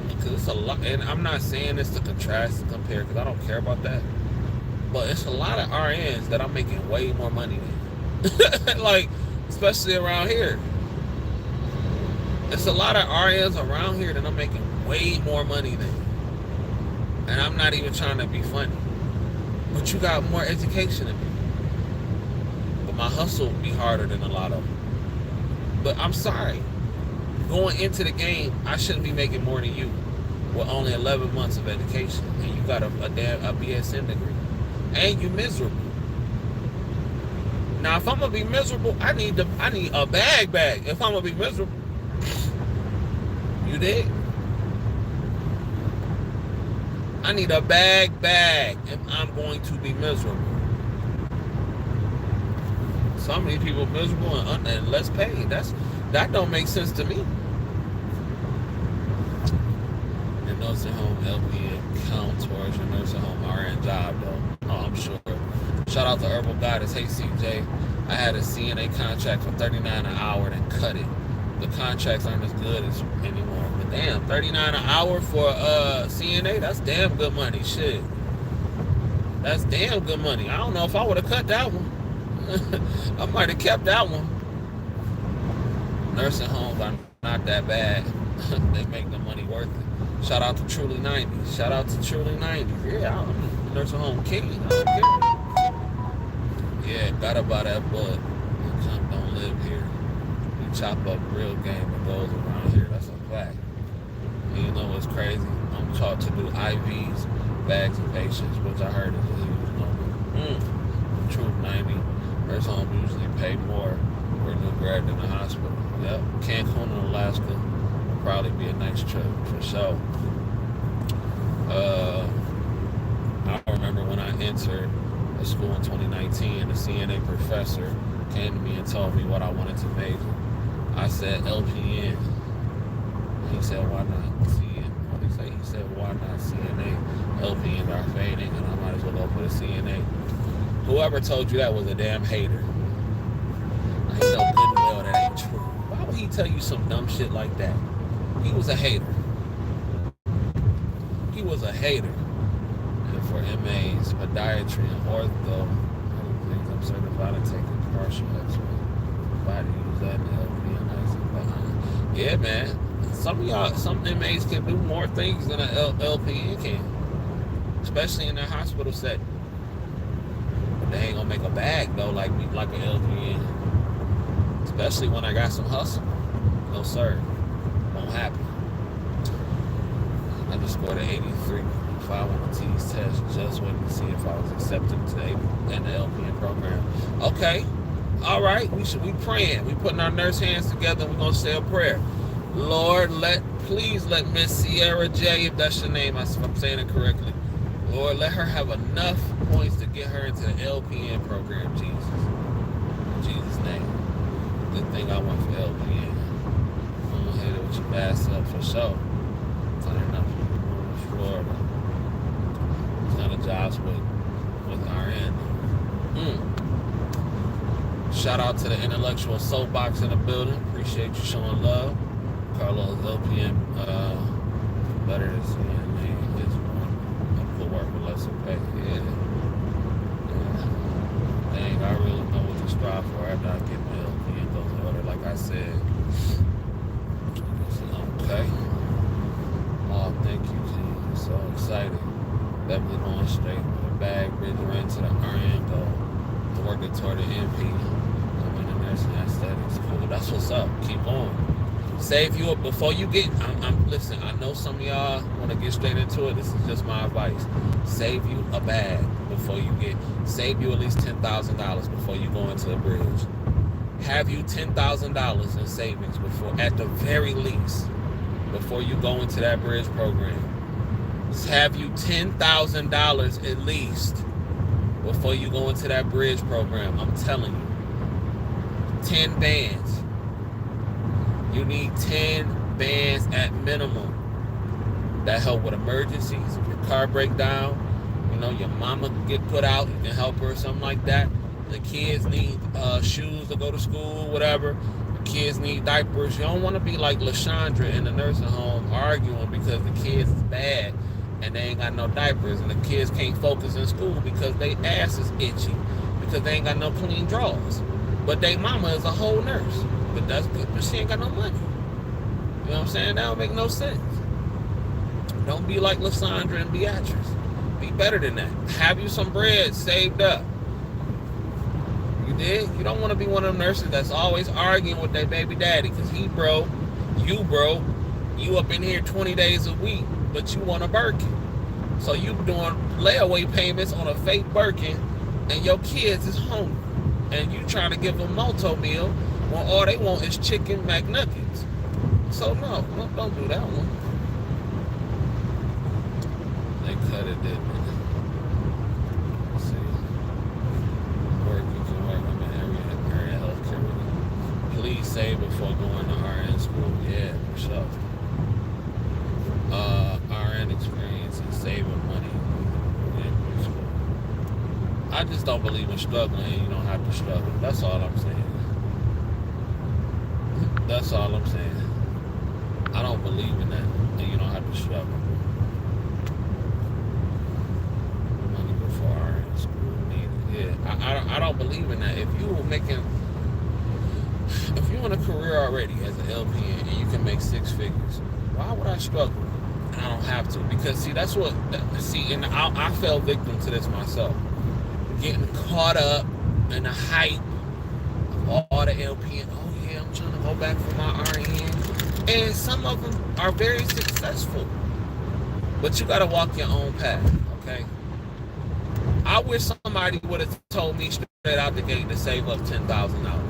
because it's a lot, and I'm not saying this to contrast and compare because I don't care about that. But it's a lot of RNs that I'm making way more money than. Like, especially around here. It's a lot of RNs around here that I'm making way more money than. And I'm not even trying to be funny. But you got more education than me. But my hustle will be harder than a lot of them. But I'm sorry. Going into the game, I shouldn't be making more than you with only 11 months of education. And you got a BSN degree. And you miserable. Now, if I'm gonna be miserable, I need a bag. If I'm gonna be miserable, you dig? I need a bag if I'm going to be miserable. Some of these people miserable and less paid. That don't make sense to me. Your nursing home LPN count towards your nursing home RN job, though. Oh, I'm sure. Shout out to Herbal Goddess. Hey, CJ. I had a CNA contract for $39 an hour and cut it. The contracts aren't as good as anymore. But damn, $39 an hour for CNA, that's damn good money. Shit. That's damn good money. I don't know if I would have cut that one. I might have kept that one. Nursing homes are not that bad. They make the money worth it. Shout out to Truly 90. Shout out to Truly 90. Yeah, I'm a nursing home king. I don't care. Yeah, gotta buy that bud. Some don't live here. You chop up real game that goes around here. That's a fact. And you know what's crazy? I'm taught to do IVs, bags of patients, which I heard is a huge number. Truth 90. Nursing home usually pay more for a new grad than the hospital. Yep. Cancun in Alaska will probably be a nice trip for sure. I remember when I entered a school in 2019, the CNA professor came to me and told me what I wanted to major. I said LPN. He said, why not CNA? What did he say? He said, why not CNA? LPNs are fading, and I might as well go for the CNA. Whoever told you that was a damn hater. I know good and well that ain't true. Why would he tell you some dumb shit like that? He was a hater. He was a hater. And for MAs, podiatry and ortho, things I'm certified to take a partial x-ray. Body use that in LPN. Yeah, man. Some MAs can do more things than an LPN can. Especially in a hospital setting. They ain't gonna make a bag though, like an LPN. Especially when I got some hustle. No sir, won't happen. I just scored an 83 5 on the T's test, just waiting to see if I was accepted to the LPN program. Okay, all right. We praying. We putting our nurse hands together. We're gonna say a prayer. Lord, please let Miss Sierra J, if that's your name, if I'm saying it correctly, Lord, let her have enough points to get her into the LPN program, Jesus. In Jesus' name. Good thing I went for LPN. I'm gonna hit it with your ass up for sure. Turning up in Florida. Kind of jobs with RN. Shout out to the intellectual soapbox in the building. Appreciate you showing love. Carlos LPN, better to see his one. Good work with lesser pay. Yeah. Dang, I really know what to strive for after I get my LPN goes in order, like I said. Okay. Oh, thank you, Jesus. So excited. Definitely going straight with a bag, bridging right to the RN goal. Working toward the MP. I'm in the nursing aesthetics. Cool. That's what's up. Keep on. Save you up before you get. Listen. I know some of y'all want to get straight into it. This is just my advice. Save you a bag before you get. Save you at least $10,000 before you go into the bridge. Have you $10,000 in savings before, at the very least, before you go into that bridge program. Have you $10,000 at least before you go into that bridge program. I'm telling you. 10 bands. You need 10 bands at minimum. That help with emergencies. If your car break down, your mama get put out, you can help her or something like that. The kids need shoes to go to school, whatever. The kids need diapers. You don't want to be like LaShondra in the nursing home arguing because the kids is bad and they ain't got no diapers, and the kids can't focus in school because they ass is itchy, because they ain't got no clean drawers. But they mama is a whole nurse. But that's good, but she ain't got no money. You know what I'm saying? That don't make no sense. Don't be like Lysandra and Beatrice. Be better than that. Have you some bread saved up. You did? You don't want to be one of them nurses that's always arguing with their baby daddy because he broke, you up in here 20 days a week, but you want a Birkin. So you doing layaway payments on a fake Birkin, and your kids is hungry, and you trying to give them multi meal when all they want is chicken McNuggets. So no, don't do that one. They cut it, didn't they? Let's see. Work, you can work. I'm in area healthcare. Please save before going to RN school. Yeah, for sure. RN experience and saving money. I just don't believe in struggling, and you don't have to struggle. That's all I'm saying. That's all I'm saying. I don't believe in that, and you don't have to struggle. Money before RN school needed. Yeah, I don't believe in that. If you in a career already as an LPN and you can make 6 figures, why would I struggle? And I don't have to, because and I fell victim to this myself. Getting caught up in the hype of all the LPN. Oh yeah, I'm trying to go back for my RN. And some of them are very successful. But you gotta walk your own path, okay? I wish somebody would have told me straight out the gate to save up $10,000.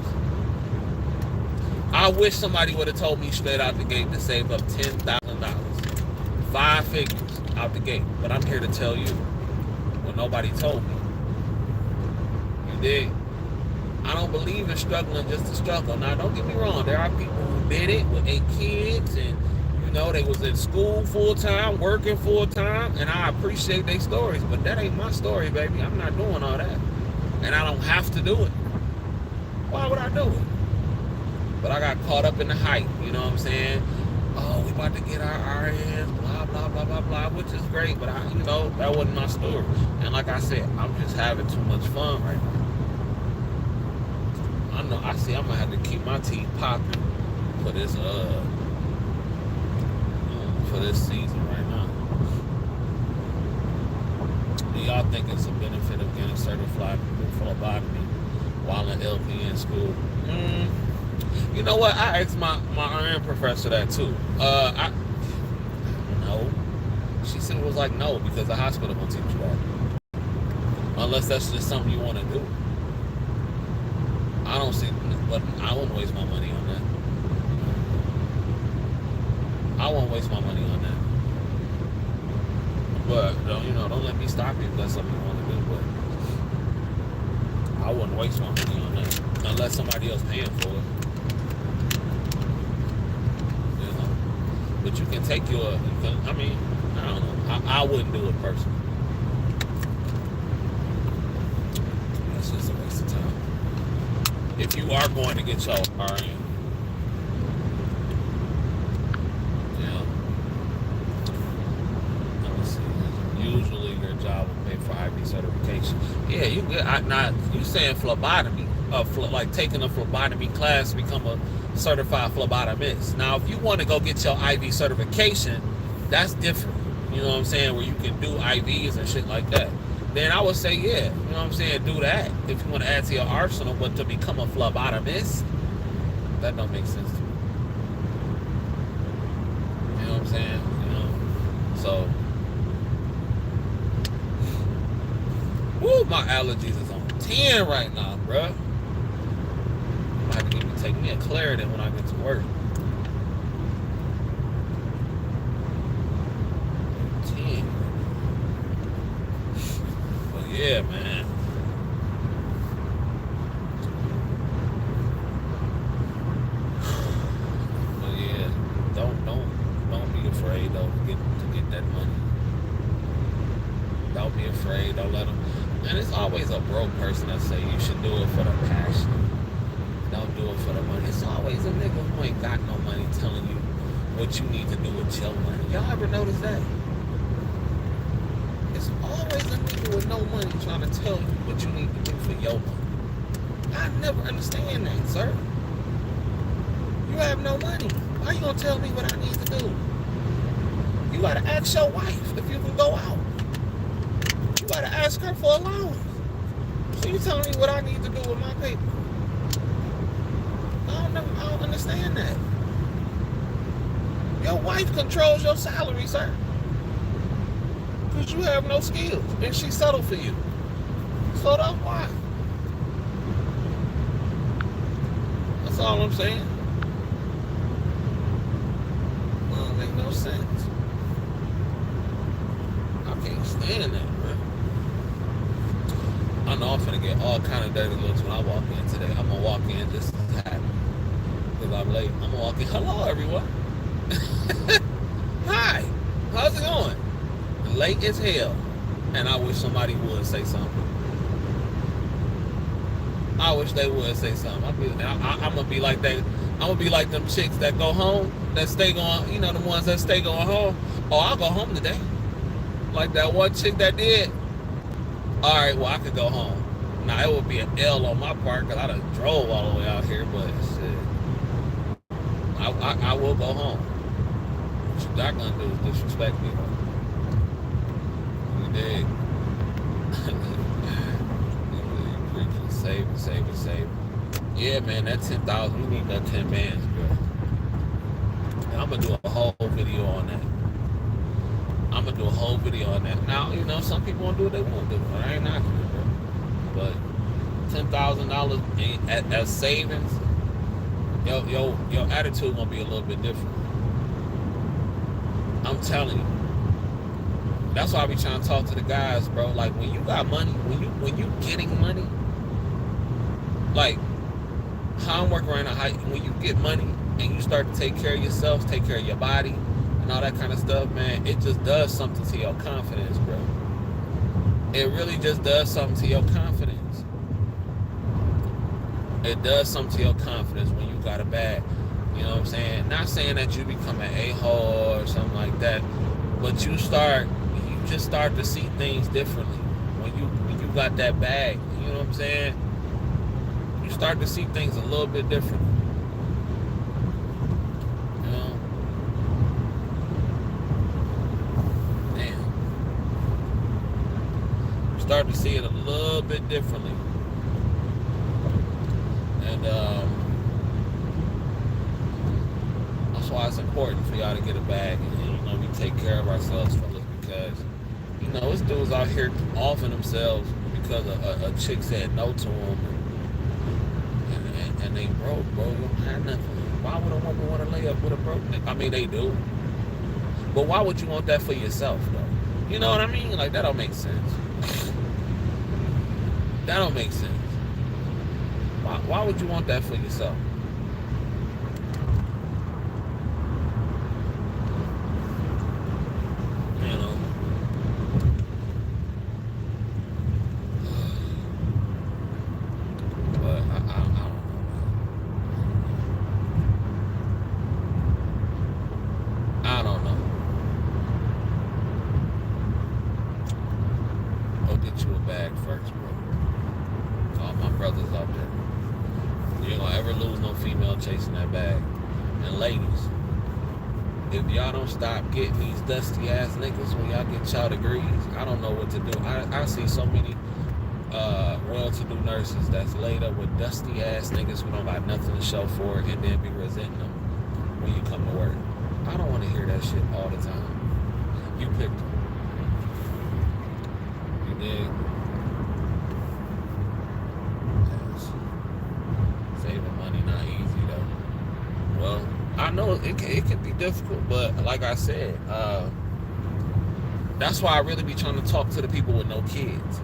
I wish somebody would have told me straight out the gate to save up $10,000. 5 figures out the gate. But I'm here to tell you, well, nobody told me. You dig? I don't believe in struggling just to struggle. Now, don't get me wrong. There are people who did it with 8 kids, and they was in school full time, working full time, and I appreciate their stories. But that ain't my story, baby. I'm not doing all that, and I don't have to do it. Why would I do it? But I got caught up in the hype. You know what I'm saying? Oh, we about to get our RNs, blah blah blah blah blah, which is great. But that wasn't my story. And like I said, I'm just having too much fun right now. I know. I'm gonna have to keep my teeth popping for this season right now. Do y'all think it's a benefit of getting certified phlebotomy while in LPN school. You know what? I asked my RN professor that too. I no. She said it was like no, because the hospital won't teach you that. Unless that's just something you want to do. I don't see, but I won't waste my money on that. I won't waste my money on that. But don't let me stop you if that's something you want to do. But I wouldn't waste my money on that unless somebody else paying for it. But you can take I don't know. I wouldn't do it personally. That's just a waste of time. If you are going to get your RN, let me see. Usually your job will pay for IV certification. Yeah, you saying phlebotomy, like taking a phlebotomy class to become a certified phlebotomist. Now, if you want to go get your IV certification, that's different. You know what I'm saying? Where you can do IVs and shit like that. Then I would say, yeah, you know what I'm saying? Do that if you want to add to your arsenal. But to become a phlebotomist, that don't make sense to me. You know what I'm saying? So, woo, my allergies is on 10 right now, bruh. I'm gonna have to take me a Claritin when I get to work. 10. But yeah, man. But yeah, don't be afraid though to get that money. Don't be afraid. Don't let them. And it's always a broke person that say you should do it for the passion. Don't do it for the money. It's always a nigga who ain't got no money telling you what you need to do with your money. Y'all ever notice that? It's always a nigga with no money trying to tell you what you need to do for your money. I never understand that, sir. You have no money. Why you gonna tell me what I need to do? You gotta ask your wife if you can go out. You gotta ask her for a loan. So you telling me what I need to do with my paper? I don't understand that. Your wife controls your salary, sir. Because you have no skills. And she settled for you. So that's why. That's all I'm saying. That don't make no sense. I can't stand that, bro. I know I'm finna get all kind of dirty looks when I walk in today. I'm gonna walk in just happy. Because I'm late. I'm gonna walk in. Hello, everyone. Hi. How's it going? Late as hell. And I wish somebody would say something. I wish they would say something. I'm gonna be like that. I'm gonna be like them chicks that go home, that stay going, the ones that stay going home. Oh, I'll go home today. Like that one chick that did. All right, well, I could go home. Now, it would be an L on my part because I done drove all the way out here, but shit. I will go home. What you're not gonna do is disrespect me, though. You dig? Save it. Yeah, man, that 10,000, you need that 10 bands, bro. And I'm gonna do a whole video on that. Now, some people won't do what they want to do. I ain't knocking it, bro. But $10,000 as savings, your attitude gonna be a little bit different. I'm telling you. That's why I be trying to talk to the guys, bro. Like, when you got money, when you getting money, like how I'm working right now, when you get money and you start to take care of yourself, take care of your body, and all that kind of stuff, man, it just does something to your confidence, bro. It really just does something to your confidence. It does something to your confidence when you got a bag. You know what I'm saying? Not saying that you become an a-hole or something like that, but you just start to see things differently when you got that bag. You know what I'm saying? You start to see things a little bit differently. Start to see it a little bit differently. And that's why it's important for y'all to get a bag and we take care of ourselves, fellas, because it's dudes out here offing themselves because a chick said no to them, and they broke, bro. You don't have nothing. Why would a woman want to lay up with a broke nigga? I mean, they do, but why would you want that for yourself, though? You know what I mean? Like, that don't make sense. That don't make sense. Why would you want that for yourself? You know? But I don't know. I don't know. Go get you a bag first, bro. All my brothers out there. You ain't gonna ever lose no female chasing that bag. And ladies, if y'all don't stop getting these dusty ass niggas when y'all get y'all degrees, I don't know what to do. I see so many well-to-do nurses that's laid up with dusty ass niggas who don't got nothing to show for it, and then be resenting them when you come to work. I don't want to hear that shit all the time. You picked them. You dig? Saving money not easy though. Well, I know it can be difficult, but like I said, that's why I really be trying to talk to the people with no kids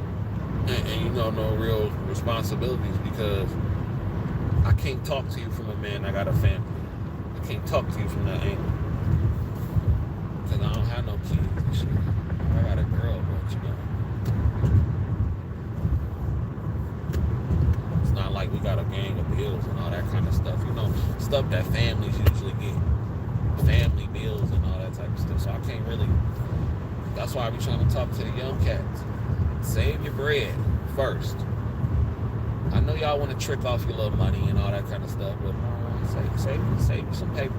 and no real responsibilities, because I can't talk to you from a man that got a family. I can't talk to you from that angle, because I don't have no kids and shit. I got a girl, but it's not like we got a gang of bills and all that kind of stuff. Stuff that families usually get, family bills and all that type of stuff. So I can't really. That's why I be trying to talk to the young cats. Save your bread first. I know y'all want to trick off your little money and all that kind of stuff, but save you some paper.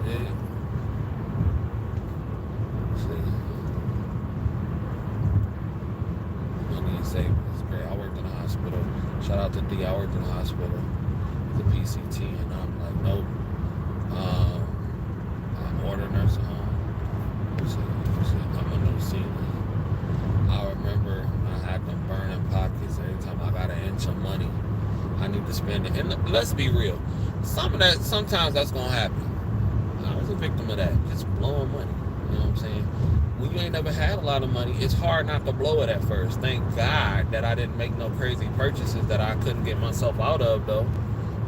Yeah. Money and saving is great. I worked in a hospital. Shout out to D. I worked in a hospital with the PCT, and I'm like, nope. I'm ordering nursing home. I'm a new senior. I remember I had them burning pockets every time I got an inch of money. I need to spend it. And let's be real. Sometimes that's going to happen. I was a victim of that. Just blowing money. You know what I'm saying? When you ain't never had a lot of money, it's hard not to blow it at first. Thank God that I didn't make no crazy purchases that I couldn't get myself out of, though.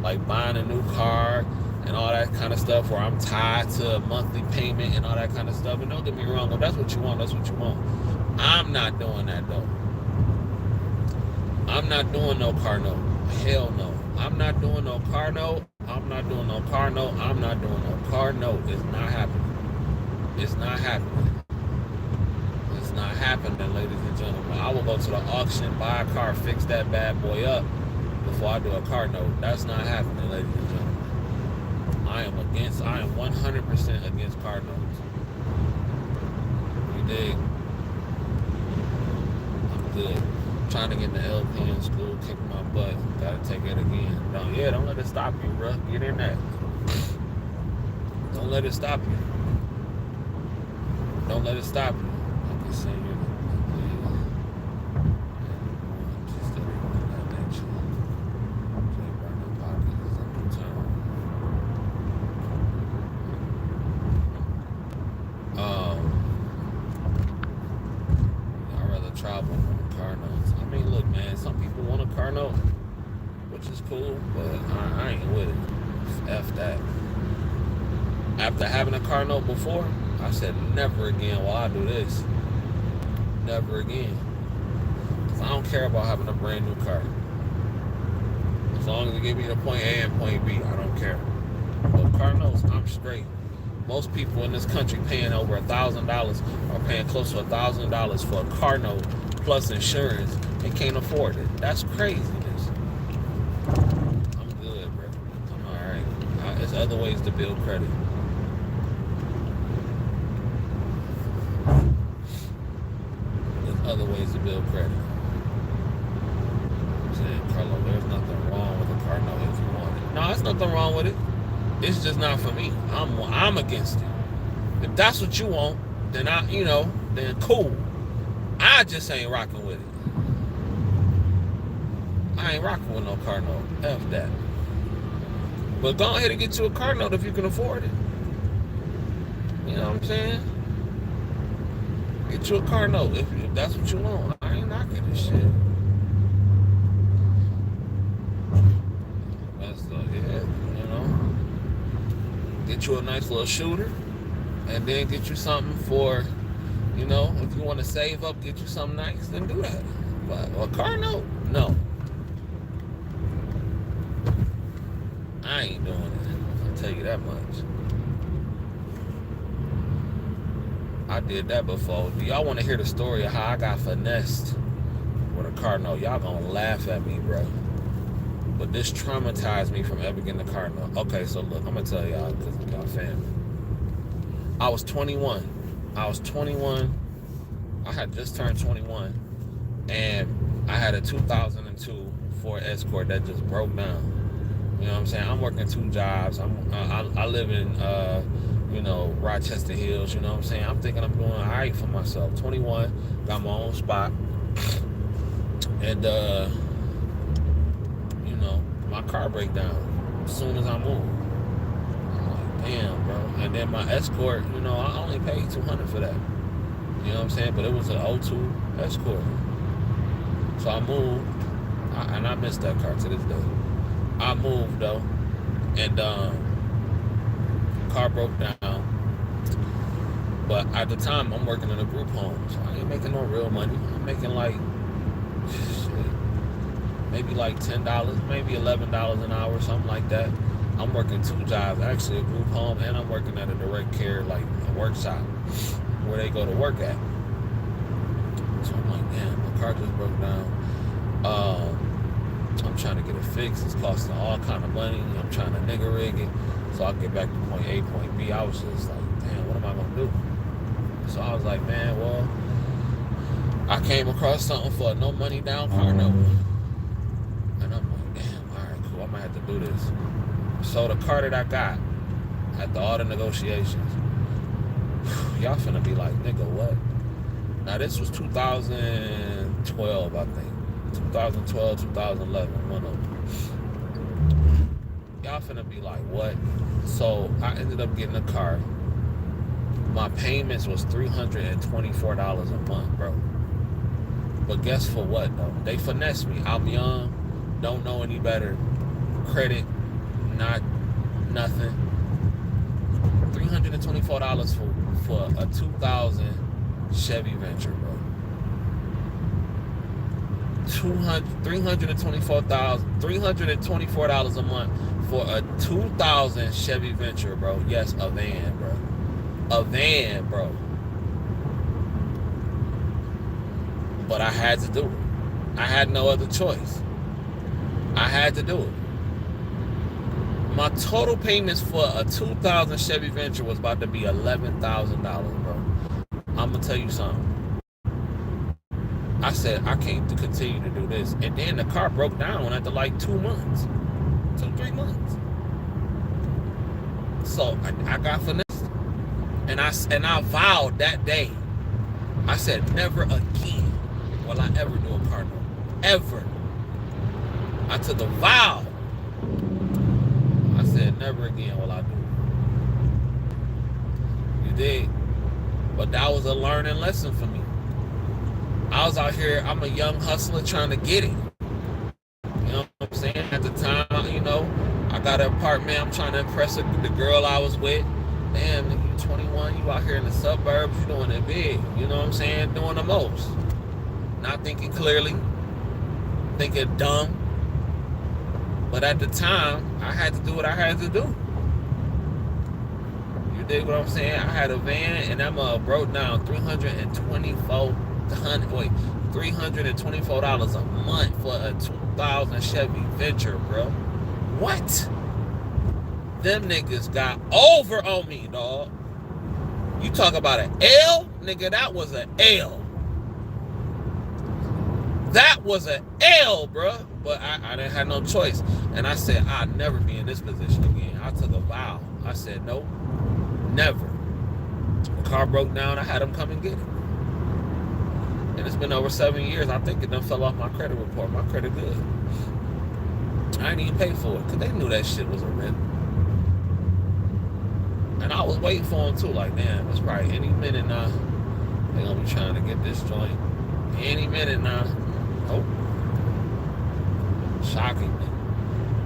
Like buying a new car and all that kind of stuff, where I'm tied to a monthly payment and all that kind of stuff. And don't get me wrong, if that's what you want, that's what you want. I'm not doing that, though. I'm not doing no car note. Hell no. I'm not doing no car note. I'm not doing no car note. I'm not doing no car note. It's not happening. It's not happening. It's not happening, ladies and gentlemen. I will go to the auction, buy a car, fix that bad boy up before I do a car note. That's not happening, ladies and gentlemen. I am 100% against car notes. You dig? I'm good. I'm trying to get in the LPN school, kick my butt. Gotta take it again. Don't let it stop you, bro. Get in that. Don't let it stop you. Don't let it stop you. I can sing you. Travel on car notes. I mean, look, man, some people want a car note, which is cool, but I ain't with it. F that. After having a car note before, I said never again will I do this. Never again. Because I don't care about having a brand new car. As long as it gives me the point A and point B, I don't care. But car notes, I'm straight. Most people in this country paying over $1,000 or paying close to $1,000 for a car note plus insurance and can't afford it. That's craziness. I'm good, bro. I'm all right. There's other ways to build credit. There's other ways to build credit. I'm saying nothing wrong with it. It's just not for me. I'm against it. If that's what you want, then then cool. I just ain't rocking with it. I ain't rocking with no car note. F that. But go ahead and get you a car note if you can afford it. You know what I'm saying? Get you a car note if that's what you want. I ain't knocking this shit. That's get you a nice little shooter, and then get you something for, if you want to save up, get you something nice, then do that. But a car note, no. I ain't doing it. I'll tell you that much. I did that before. Do y'all want to hear the story of how I got finessed with a car note? Y'all gonna laugh at me, bro. But this traumatized me from ever getting a car note. Okay, so look, I'm gonna tell y'all because of y'all family. I was 21. I had just turned 21, and I had a 2002 Ford Escort that just broke down. You know what I'm saying? I'm working 2 jobs. I live in Rochester Hills. You know what I'm saying? I'm thinking I'm doing all right for myself. 21, got my own spot, and my car break down as soon as I move. I'm like, damn, bro. And then my Escort, I only paid $200 for that. You know what I'm saying? But it was an 02 Escort. So I moved, and I miss that car to this day. I moved though, and car broke down. But at the time, I'm working in a group home, so I ain't making no real money. I'm making maybe like $10, maybe $11 an hour, something like that. I'm working 2 jobs, actually a group home, and I'm working at a direct care, like a workshop, where they go to work at. So I'm like, damn, my car just broke down. I'm trying to get it fixed. It's costing all kind of money. I'm trying to nigga rig it so I can get back to point A, point B. I was just like, damn, what am I gonna do? So I was like, man, well, I came across something for a no money down car note. And I'm like, damn, all right, cool. I might have to do this. So the car that I got, after all the negotiations, y'all finna be like, nigga, what? Now this was 2012, I think. 2012, 2011, one of them. Y'all finna be like, what? So I ended up getting a car. My payments was $324 a month, bro. But guess for what, though? They finessed me. I'm young, don't know any better. Credit, not nothing. $324 for a 2000 Chevy Venture, bro. $324 a month for a 2000 Chevy Venture, bro. Yes, a van, bro. A van, bro. But I had to do it. I had no other choice. I had to do it. My total payments for a 2000 Chevy Venture was about to be $11,000, bro. I'm gonna tell you something. I said, I can't continue to do this. And then the car broke down after like 2 months. 2-3 months. So I got finessed. And I vowed that day. I said, never again will I ever do a car note. Ever. I took a vow. I said, never again will I do it. You did. But that was a learning lesson for me. I was out here, I'm a young hustler trying to get it. You know what I'm saying? At the time, I got an apartment. I'm trying to impress the girl I was with. Damn, nigga, you 21, you out here in the suburbs, you doing it big. You know what I'm saying? Doing the most. Not thinking clearly. Thinking dumb. But at the time, I had to do what I had to do. You dig what I'm saying? I had a van, and that broke down $324 a month for a 2000 Chevy Venture, bro. What? Them niggas got over on me, dog. You talk about an L? Nigga, that was an L. That was an L, bro. But I didn't have no choice. And I said, I'll never be in this position again. I took a vow. I said, nope, never. The car broke down. I had them come and get it. And it's been over 7 years. I think it done fell off my credit report. My credit good. I didn't even pay for it because they knew that shit was a rip. And I was waiting for them too. Like, damn, it's probably any minute now. They're going to be trying to get this joint. Any minute now. Nope. Shockingly.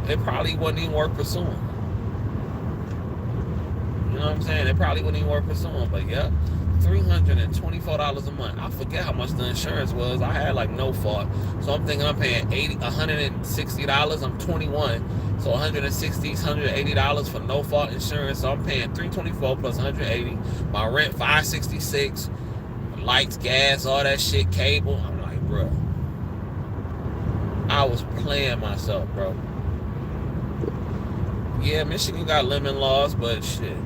It probably wasn't even worth pursuing. You know what I'm saying? It probably wasn't even worth pursuing. But yeah, $324 a month. I forget how much the insurance was. I had like no fault. So I'm thinking I'm paying $160. I'm 21. So $160, $180 for no fault insurance. So I'm paying $324 plus $180. My rent $566. Lights, gas, all that shit, cable. I'm like, bro. I was playing myself, bro. Yeah, Michigan got lemon laws, but shit.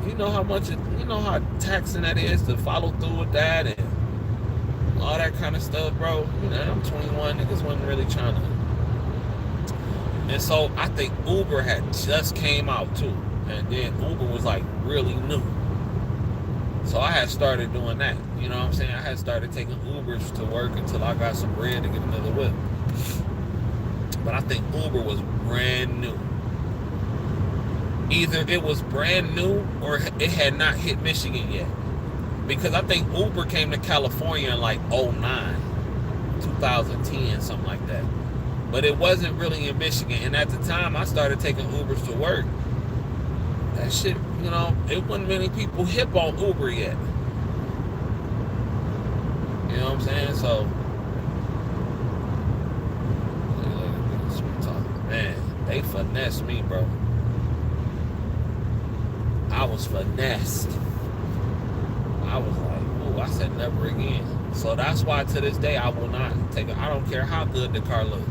You know how much you know how taxing that is to follow through with that and all that kind of stuff, bro. You know, I'm 21, niggas wasn't really trying to. And so I think Uber had just came out too. And then Uber was like really new. So I had started doing that. You know what I'm saying? I had started taking Ubers to work until I got some bread to get another whip. But I think Uber was brand new. Either it was brand new or it had not hit Michigan yet. Because I think Uber came to California in like 2009, 2010, something like that. But it wasn't really in Michigan. And at the time I started taking Ubers to work, that shit, you know, it wasn't many people hip on Uber yet. You know what I'm saying? So, man, they finessed me, bro. I was finessed. I was like, ooh, I said never again. So that's why to this day I will not take it. I don't care how good the car looks.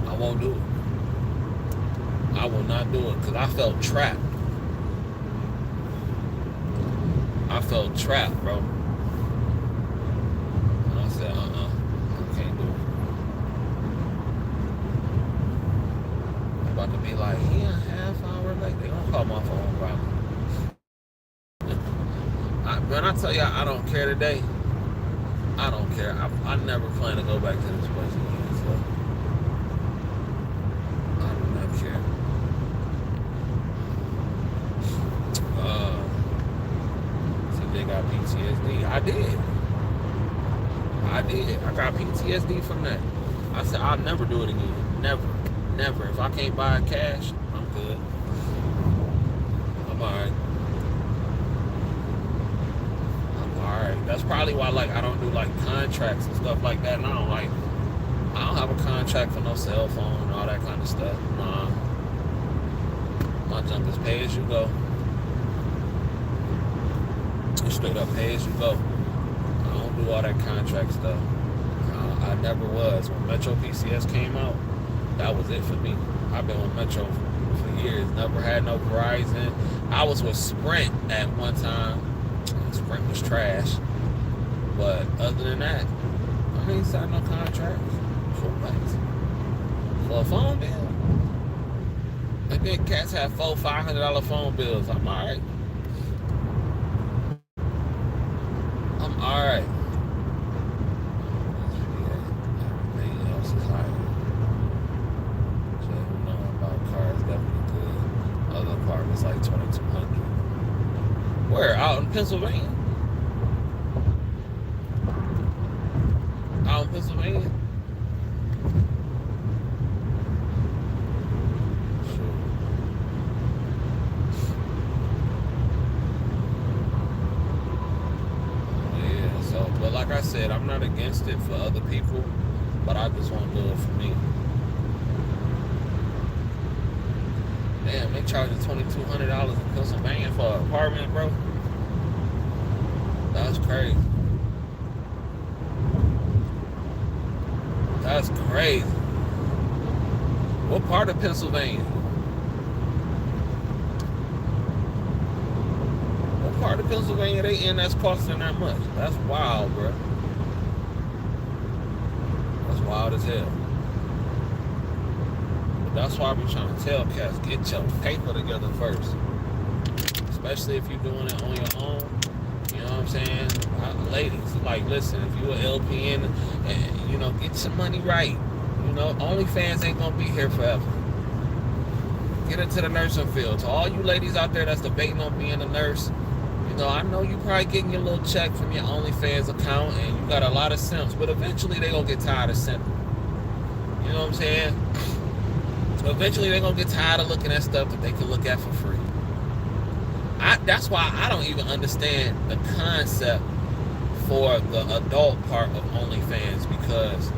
I won't do it. I will not do it because I felt trapped. I felt trapped, bro. And I said, I can't do it. I'm about to be like, yeah, half hour late. They gonna call my phone probably. Man, I tell y'all, I don't care today. I don't care. I never plan to go back to this place again, so I do not care. See, they got PTSD. I did. I got PTSD from that. I said, I'll never do it again. Never. Never. If I can't buy cash, I'm good. I'm alright. That's probably why, like, I don't do like contracts and stuff like that. And I don't have a contract for no cell phone and all that kind of stuff. Nah, my junk is pay as you go. Straight up pay as you go. I don't do all that contract stuff. I never was. When Metro PCS came out, that was it for me. I've been with Metro for years. Never had no Verizon. I was with Sprint at one time. Sprint was trash. But other than that, I ain't signed no contracts. For what? For a phone bill? And then cats have $400-$500 phone bills. I'm alright. I'm alright. Everything else is higher. So you know about cars, definitely good. Other apartments like 2,200. Where? Out in Pennsylvania? Out in Pennsylvania? Sure. Yeah, so, but like I said, I'm not against it for other people, but I just want to do it for me. Damn, they charging $2,200 in Pennsylvania for an apartment, bro. That's crazy. That's crazy. What part of Pennsylvania? What part of Pennsylvania they in that's costing that much? That's wild, bro. That's wild as hell. That's why I be trying to tell cats, get your paper together first. Especially if you're doing it on your own. You know what I'm saying? Ladies, like, listen, if you an LPN, you know, get your money right. You know, OnlyFans ain't gonna be here forever. Get into the nursing field. To all you ladies out there that's debating on being a nurse, you know, I know you probably getting your little check from your OnlyFans account and you got a lot of simps, but eventually they gonna get tired of simping. You know what I'm saying? Eventually they're gonna get tired of looking at stuff that they can look at for free. That's why I don't even understand the concept for the adult part of OnlyFans, because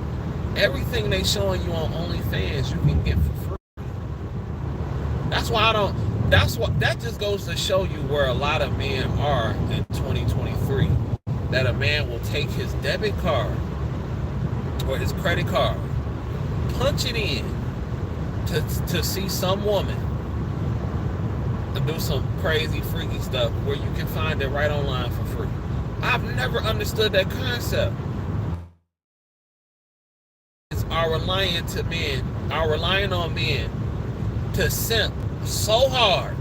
everything they showing you on OnlyFans you can get for free. That's why I don't. That just goes to show you where a lot of men are in 2023. That a man will take his debit card or his credit card, punch it in to see some woman to do some crazy freaky stuff where you can find it right online for free. I've never understood that concept. It's our relying on men to simp so hard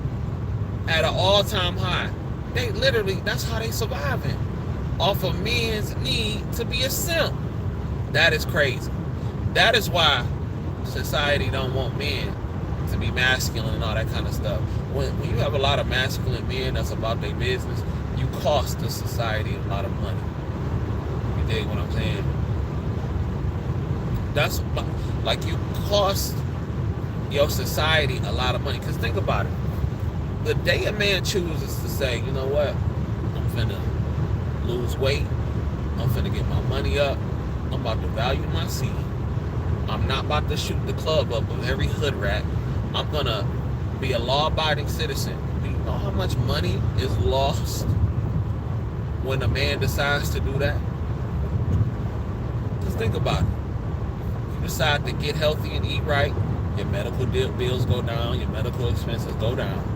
at an all-time high. They literally, that's how they surviving, off of men's need to be a simp. That is crazy. That is why society don't want men to be masculine and all that kind of stuff. When you have a lot of masculine men that's about their business, you cost the society a lot of money. You dig what I'm saying? That's like, you cost your society a lot of money. Because think about it. The day a man chooses to say, you know what, I'm finna lose weight, I'm finna get my money up, I'm about to value my seed, I'm not about to shoot the club up with every hood rat, I'm gonna be a law-abiding citizen. Do you know how much money is lost when a man decides to do that? Just think about it. You decide to get healthy and eat right, your medical bills go down, your medical expenses go down.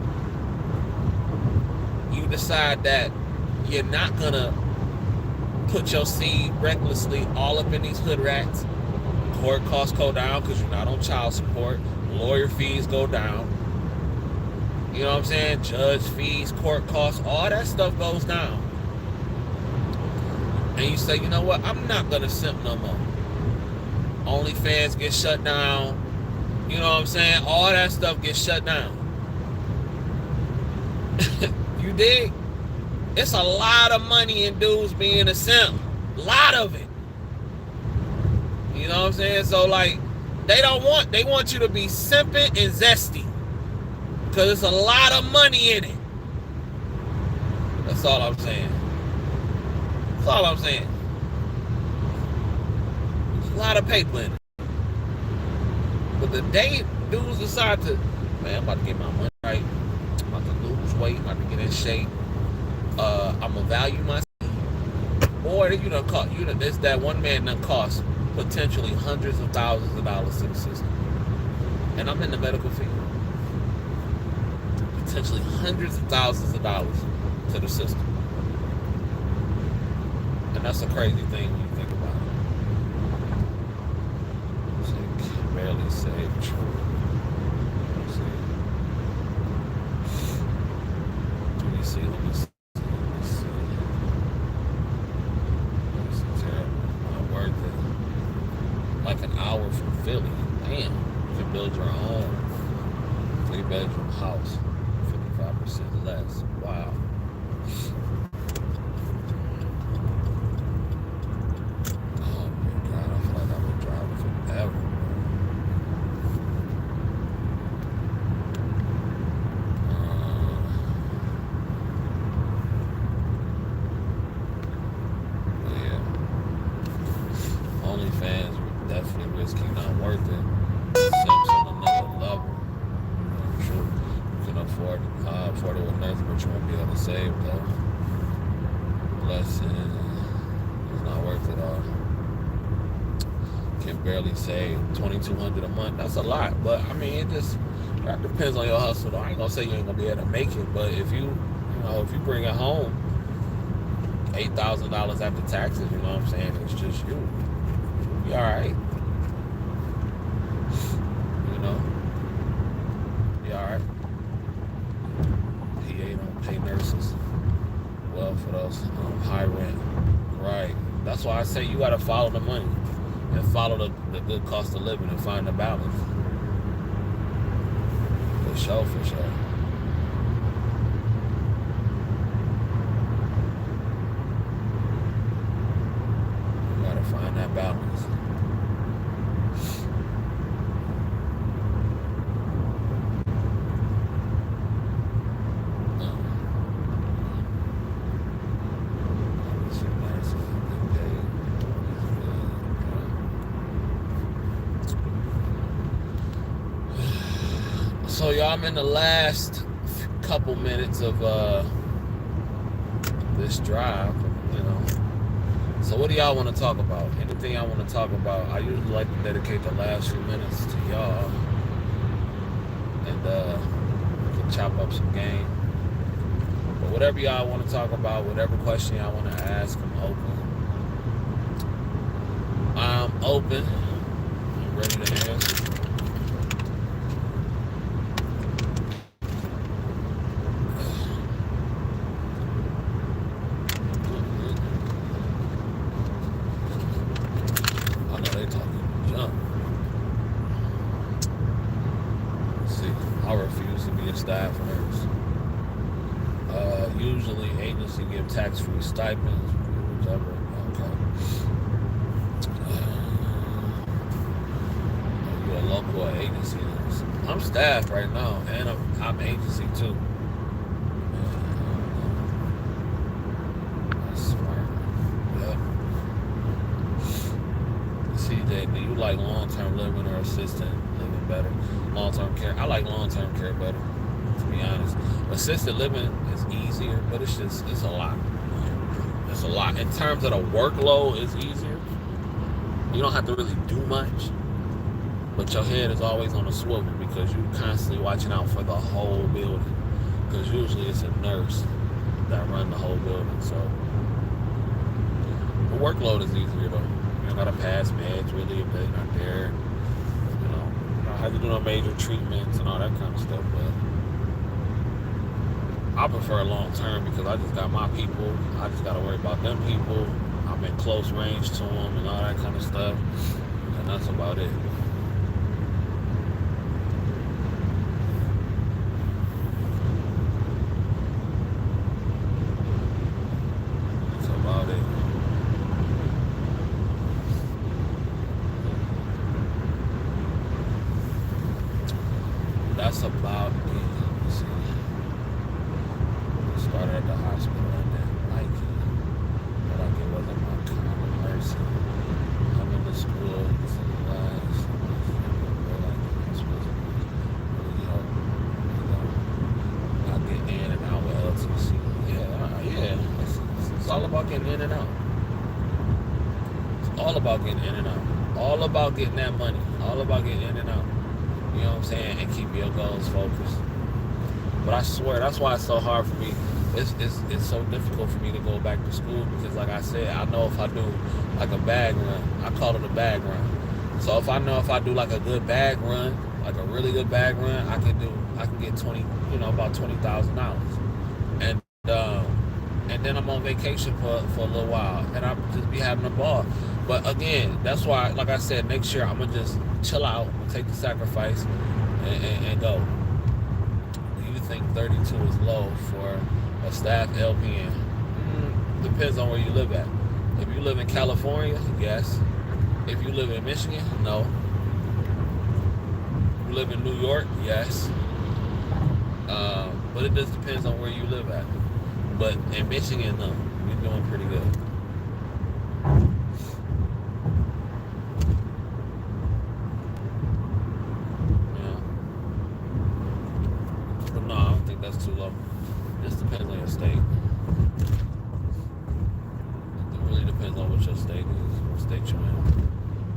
You decide that you're not gonna put your seed recklessly all up in these hood rats. Court costs go down because you're not on child support. Lawyer fees go down. You know what I'm saying? Judge fees, court costs, all that stuff goes down. And you say, you know what? I'm not gonna simp no more. OnlyFans get shut down. You know what I'm saying? All that stuff gets shut down. You dig? It's a lot of money in dudes being a simp. A lot of it. You know what I'm saying? So, like, they want you to be simping and zesty. Because there's a lot of money in it. That's all I'm saying. That's all I'm saying. There's a lot of paper in it. But the day dudes decide to, man, I'm about to get my money right, I'm about to lose weight, I'm about to get in shape, I'm gonna value my seed. Boy, this that one man done cost potentially hundreds of thousands of dollars to the system. And I'm in the medical field. Potentially hundreds of thousands of dollars to the system. And that's a crazy thing when you think about it. So barely saved true. Let me see. This is terrible. Not worth it. Like an hour from Philly. Damn. You can build your own 3-bedroom house. 55% less. Wow. Oh my God, I feel like I've been driving forever. Yeah. OnlyFans definitely risky, not worth it. Simps on another level. True. You can afford it with nothing, but you won't be able to save though. Blessing. It's not worth it all. Can barely save $2,200 a month. That's a lot, but I mean, that depends on your hustle. Though. I ain't gonna say you ain't gonna be able to make it, but if you bring it home, $8,000 after taxes, you know what I'm saying? It's just you. You'll be all right. You know. That's why I say you got to follow the money and follow the good cost of living and find the balance. For sure, for sure. You got to find that balance. So y'all, I'm in the last couple minutes of this drive, you know. So what do y'all want to talk about? Anything I want to talk about? I usually like to dedicate the last few minutes to y'all, and we can chop up some game. But whatever y'all want to talk about, whatever question y'all want to ask, I'm open. I'm open. I'm ready to answer. Staff nurse. Usually agency give tax-free stipends, whichever. Okay. You're a local agency nurse. I'm staff right now, and I'm agency too. That's smart. Yep. CJ, do you like long-term living or assisted living better? Long-term care. I like long-term care better. To be honest, assisted living is easier, but it's a lot. It's a lot. In terms of the workload, it's easier. You don't have to really do much, but your head is always on a swivel because you're constantly watching out for the whole building. Because usually it's a nurse that run the whole building, so the workload is easier though. You don't gotta pass meds really if they're not there. You don't have to do no major treatments and all that kind of stuff, but I prefer long term because I just got my people. I just got to worry about them people. I'm in close range to them and all that kind of stuff. And that's about it. That's about it. That's about it. Started at the hospital and then like it. But like it wasn't my common mercy. I'm in the school for the last I get in and out with LTC. Yeah. It's all about getting in and out. It's all about getting in and out. All about getting that money. All about getting in and out. You know what I'm saying? And keep your goals focused. But I swear, that's why it's so hard for me. It's so difficult for me to go back to school because, like I said, I know if I do like a bag run, I call it a bag run. So if I do like a good bag run, like a really good bag run, I can get about $20,000, and then I'm on vacation for a little while, and I'll just be having a ball. But again, that's why, like I said, next year I'm gonna just chill out, take the sacrifice, and go. Do you think 32 is low for a staff LPN? Depends on where you live at. If you live in California, yes. If you live in Michigan, no. If you live in New York, yes. But it just depends on where you live at. But in Michigan, no, we're doing pretty good. But no, I don't think that's too low. Just depends on your state. It really depends on what your state is, what state you're in.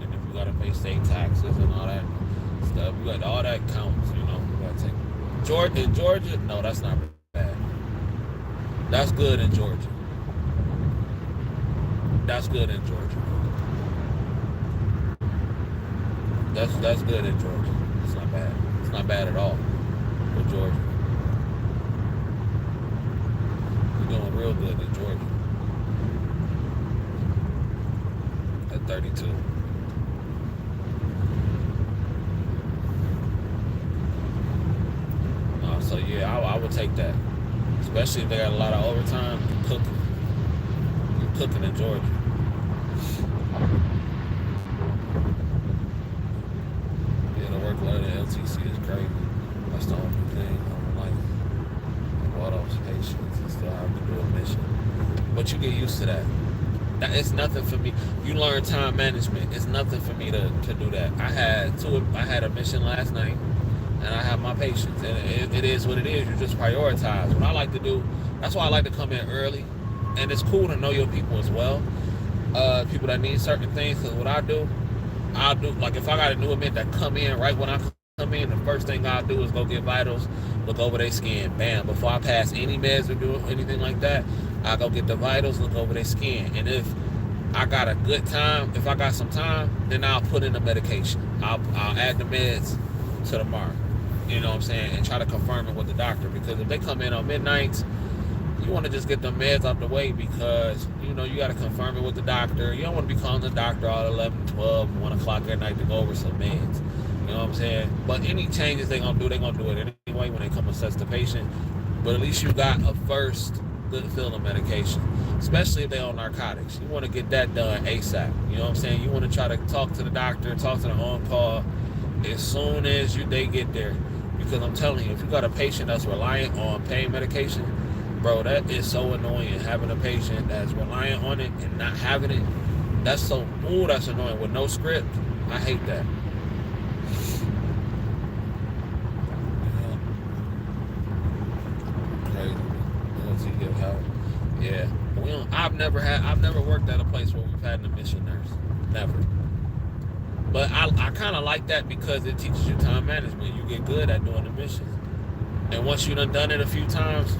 And if you gotta pay state taxes and all that stuff, you got all that counts, you gotta take Georgia, no, that's not bad. That's good in Georgia. That's good in Georgia. That's good in Georgia. It's not bad. It's not bad at all for Georgia. Doing real good in Georgia. at 32. So yeah, I would take that, especially if they got a lot of overtime. You cooking in Georgia. Yeah, the workload at LTC is crazy. That's the only thing I don't like. All those patients and still have to do a mission, but you get used to that. It's nothing for me. You learn time management. It's nothing for me to do that. I had a mission last night, and I have my patients, and it is what it is. You just prioritize. What I like to do, that's why I like to come in early, and it's cool to know your people as well. People that need certain things. Because what I'll do like if I got a new admit that come in right when I come in, the first thing I'll do is go get vitals, look over their skin, bam. Before I pass any meds or do anything like that, I go get the vitals, look over their skin, and if I got a good time, if I got some time, then I'll put in the medication. I'll add the meds to the mark. You know what I'm saying? And try to confirm it with the doctor, because if they come in on midnight, you want to just get the meds out the way, because you got to confirm it with the doctor. You don't want to be calling the doctor all 11, 12, 1 o'clock at night to go over some meds. You know what I'm saying? But any changes they're going to do it anyway when they come assess the patient. But at least you got a first good fill of medication, especially if they're on narcotics. You want to get that done ASAP. You know what I'm saying? You want to try to talk to the doctor, talk to the on-call as soon as they get there. Because I'm telling you, if you got a patient that's reliant on pain medication, bro, that is so annoying. Having a patient that's reliant on it and not having it, that's annoying. With no script, I hate that. Crazy. Yeah. I've never worked at a place where we've had an admission nurse. Never. But I kind of like that, because it teaches you time management. You get good at doing admissions. And once you done it a few times,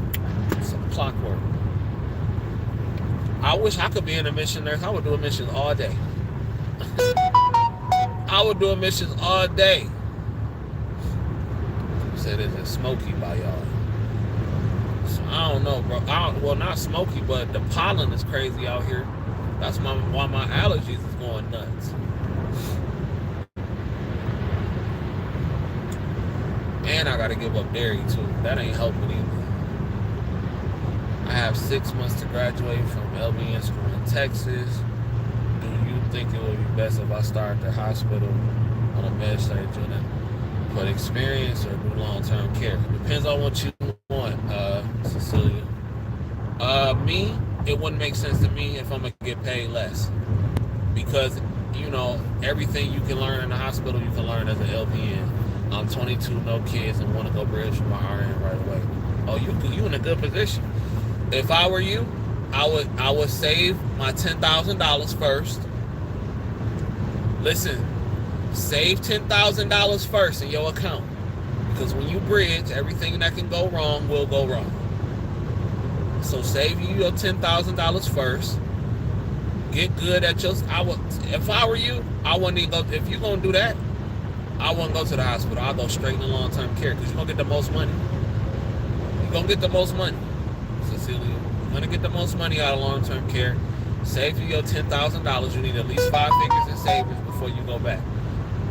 it's clockwork. I wish I could be an admission nurse. I would do admissions all day. I would do admissions all day. Said it's smoky by y'all. So I don't know, bro. Well, not smoky, but the pollen is crazy out here. That's why my allergies is going nuts. And I gotta give up dairy too. That ain't helping either. I have 6 months to graduate from LVN school in Texas. Do you think it would be best if I start at the hospital on a med-surg unit for the experience, or do long-term care? Depends on what you want, Cecilia. Me, it wouldn't make sense to me if I'm gonna get paid less, because everything you can learn in the hospital, you can learn as an LVN. I'm 22, no kids, and want to go bridge for my RN right away. Oh, you in a good position. If I were you, I would save my $10,000 first. Listen, save $10,000 first in your account, because when you bridge, everything that can go wrong will go wrong. So save you your $10,000 first. Get good at if I were you, I wouldn't even go. If you're gonna do that, I wouldn't go to the hospital. I'll go straight into long-term care, because you're going to get the most money. You're going to get the most money, Cecilia. You're going to get the most money out of long-term care. Save you your $10,000. You need at least 5 figures in savings before you go back.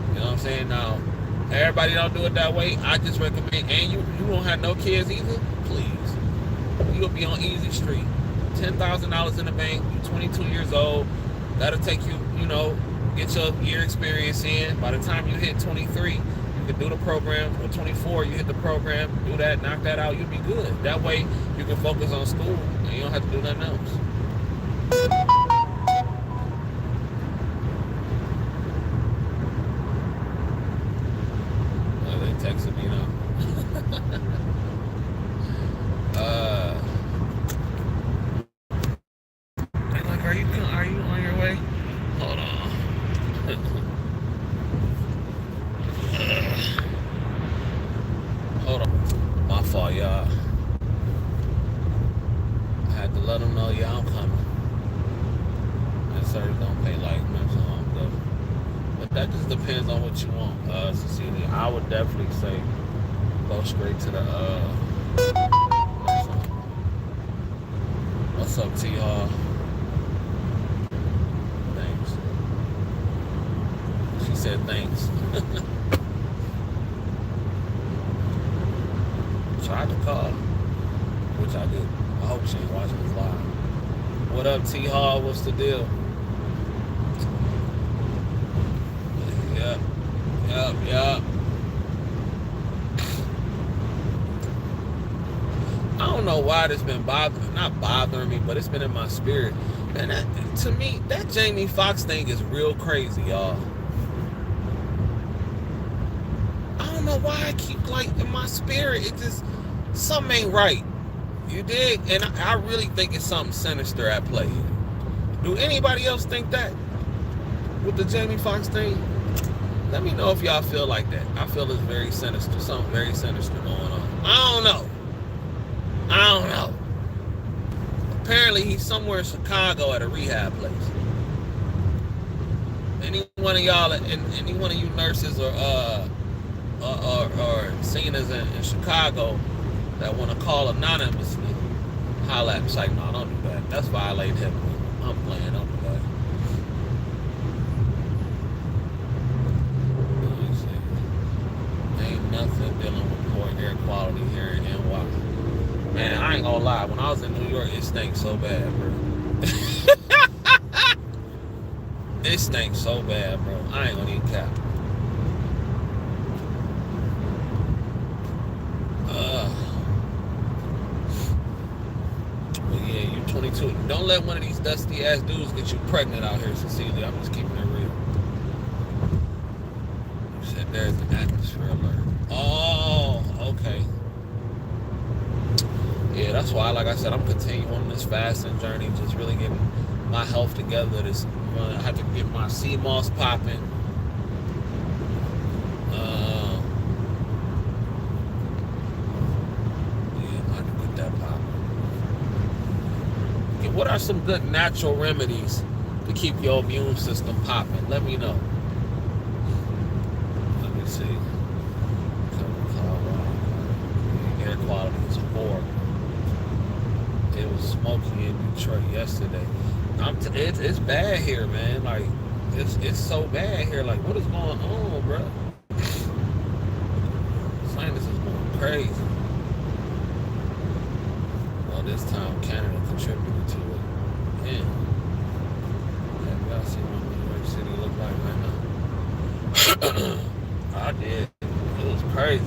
You know what I'm saying? Now, everybody don't do it that way. I just recommend, and you don't have no kids either, please. You'll be on easy street. $10,000 in the bank. You're 22 years old. That'll take you, get your year experience in. By the time you hit 23, you can do the program. Or 24, you hit the program, do that, knock that out, you'll be good. That way, you can focus on school, and you don't have to do nothing else. They texted me now. They're like, are you on your way? Hold on. Hold on. My fault, y'all. I had to let them know, yeah, I'm coming. And service don't pay like much, so I'm good. But that just depends on what you want, Cecilia. I would definitely say go straight to the what's up, T-Hall? Thanks. said thanks. Tried to call, which I did. I hope she ain't watching this live. What up, T Hall? What's the deal? Yep. I don't know why this been not bothering me, but it's been in my spirit. And to me, that Jamie Foxx thing is real crazy, y'all. I don't know why I keep like in my spirit. It just something ain't right. You dig? And I really think it's something sinister at play. Do anybody else think that with the Jamie Foxx thing? Let me know if y'all feel like that. I feel it's very sinister. Something very sinister going on. I don't know. Apparently, he's somewhere in Chicago at a rehab place. Any one of y'all, any one of you nurses or seniors in Chicago that want to call anonymously, holla at me. Like, no, don't do that. That's violating him. I'm playing. Don't do that. Ain't nothing dealing with poor air quality here in NY. Man, I ain't gonna lie. When I was in New York, it stinks so bad, bro. It stinks so bad, bro. I ain't gonna even cap. But yeah, you 22. Don't let one of these dusty ass dudes get you pregnant out here, Cecilia. I'm just keeping it real. You said there's an atmosphere alert. Oh, okay. Yeah, that's why, like I said, I'm continuing on this fasting journey, just really getting my health together. I have to get my sea moss popping. Yeah, I have to get that popping. Okay, what are some good natural remedies to keep your immune system popping? Let me know. Let me see. Air quality is horrible. It was smoky in Detroit yesterday. It's bad here, man. Like, it's so bad here. Like, what is going on, bro? Sinus is going crazy. Well, this time Canada contributed to it. Man, have y'all seen what New York City look like right now? I did. It was crazy.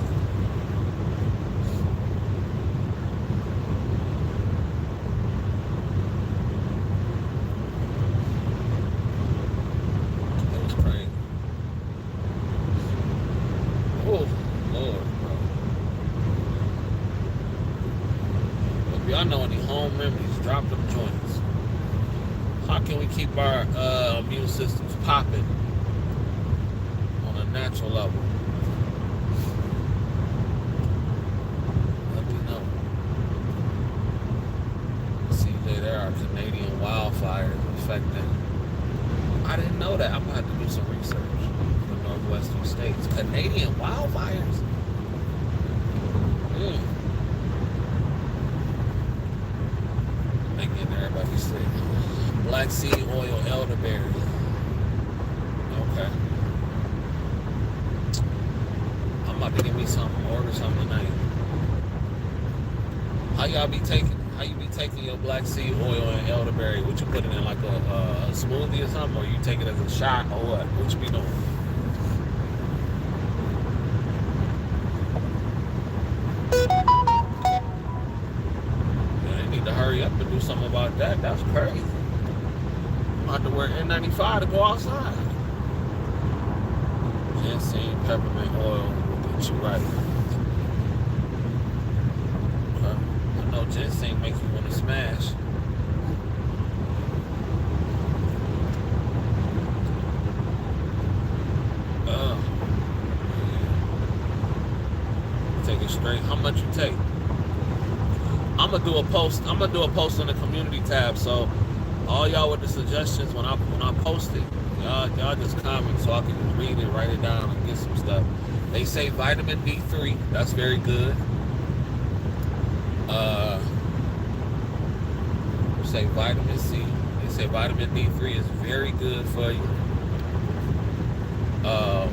Drop them joints. How can we keep our immune systems popping on a natural level? Let me know. See, there are Canadian wildfires affecting. I didn't know that. I'm gonna have to do some research for northwestern states. Canadian wildfires? Making everybody sick. Black seed oil, elderberry. Okay. I'm about to get me something, order something tonight. How you be taking your black seed oil and elderberry? What you put it in, like a smoothie or something, or you take it as a shot, or what? What you be doing? To hurry up and do something about that. That's crazy. I'm about to wear N95 to go outside. Ginseng, peppermint oil will get you right. Okay. I know ginseng makes you want to smash. Take it straight. How much you take? I'm gonna do a post on the community tab, so all y'all with the suggestions when I post it, y'all just comment so I can just read it, write it down, and get some stuff. They say vitamin D3, that's very good. Say vitamin C. They say vitamin D3 is very good for you. Um,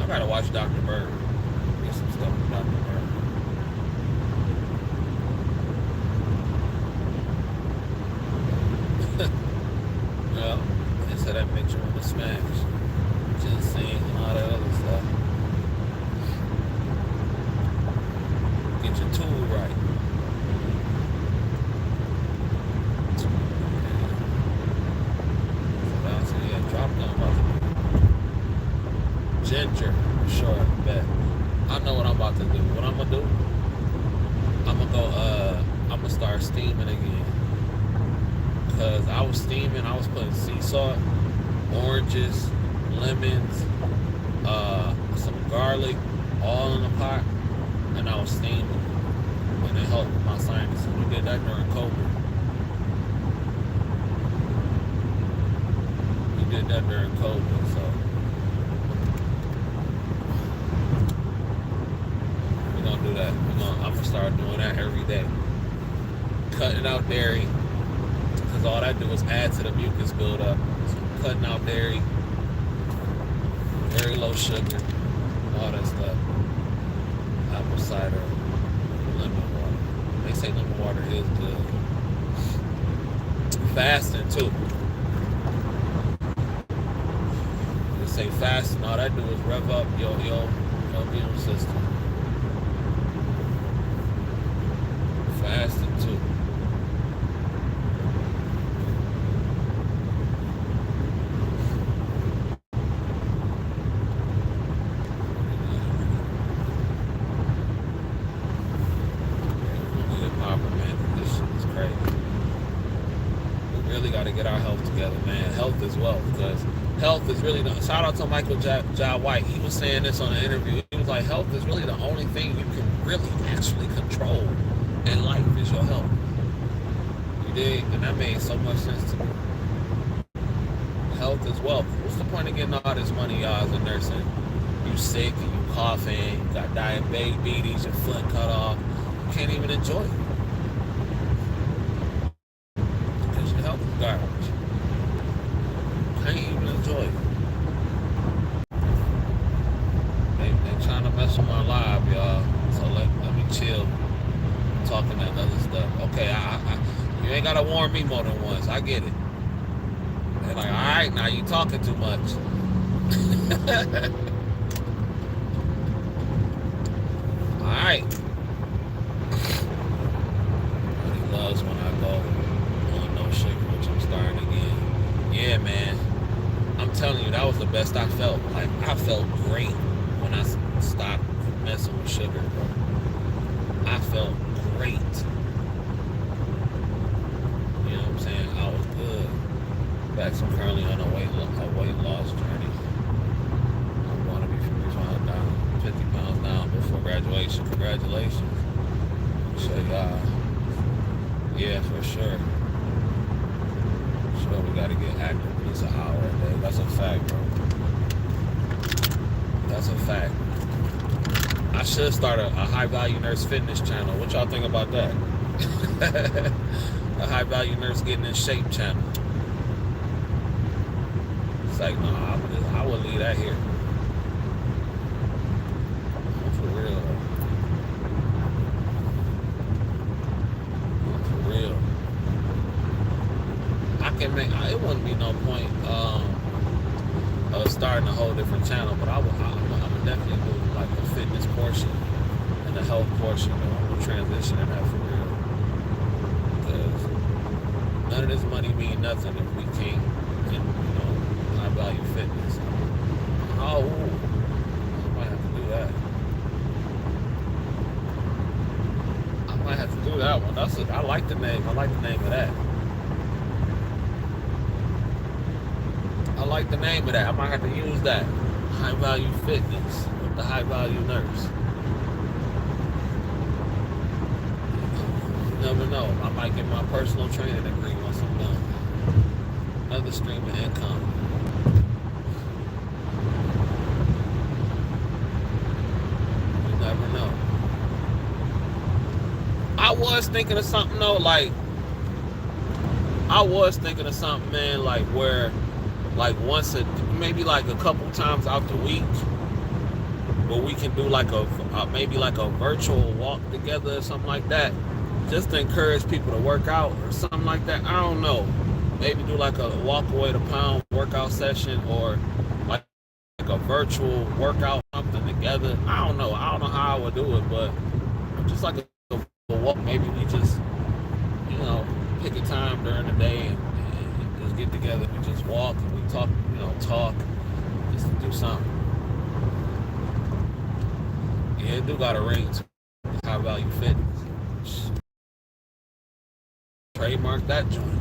I gotta watch Dr. Bird. Get some stuff from Dr. Bird. Well, they said that makes you want to smash. Just saying and all that other stuff. Get your tool right. So yeah, drop down about to ginger, for sure, bet. I know what I'm about to do. What I'm gonna do? I'm gonna start steaming again. Cause I was steaming, I was putting sea salt, oranges, lemons, some garlic, all in a pot, and I was steaming, and it helped with my sinuses. We did that during COVID. We did that during COVID, so we're gonna do that. I'm gonna start doing that every day. Cutting out dairy, because all that do is add to the mucus buildup. So cutting out dairy, very low sugar, all that stuff. Apple cider, lemon water. They say lemon water is good. Fasting too. They say fasting, all that do is rev up your immune system. Fasting too. Got to get our health together, man. Health is wealth, because health is really the. Shout out to Michael Jai White. He was saying this on an interview. He was like, health is really the only thing you can really actually control in life is your health. You dig? And that made so much sense to me. Health is wealth. What's the point of getting all this money, y'all, as a nursing? You sick and you coughing, you got diabetes, your foot cut off. You can't even enjoy it. Garbage. Can't even enjoy it. They trying to mess with my live, y'all. So let me chill. Talking that other stuff. Okay, you ain't gotta warn me more than once. I get it. They're like, all right, now you talking too much. All right. He loves when I go on no sugar. Starting again. Yeah, man. I'm telling you, that was the best I felt. Like, I felt great when I stopped messing with sugar, bro. I felt great. You know what I'm saying? I was good. In fact, I'm currently on a weight loss journey. I want to be 50 pounds down before graduation. Congratulations. So, yeah, for sure. We gotta get active at least an hour a day. That's a fact, bro. That's a fact. I should start a High Value Nurse fitness channel. What y'all think about that? A High Value Nurse getting in shape channel. It's like, no, I would leave that here. For real. For real. It wouldn't be no point of starting a whole different channel, but I'm definitely do like a fitness portion and a health portion. I'm gonna transition in that for real, because none of this money means nothing if we can't get, high value fitness. Oh, I might have to do that. I might have to do that one. I like the name. I like the name of that. I like the name of that. I might have to use that. High Value Fitness with the High Value Nurse. You never know. I might get my personal training degree once I'm done. Another stream of income. You never know. I was thinking of something though, man, like where like maybe like a couple times out the week, where we can do like maybe like a virtual walk together or something like that, just to encourage people to work out or something like that. I don't know. Maybe do like a walk away to pound workout session, or like a virtual workout something together. I don't know. I don't know how I would do it, but just like a walk. Maybe we just pick a time during the day and just get together. We just walk and we talk. Talk just to do something. Yeah, it do got a ring to High Value Fitness. Trademark that joint.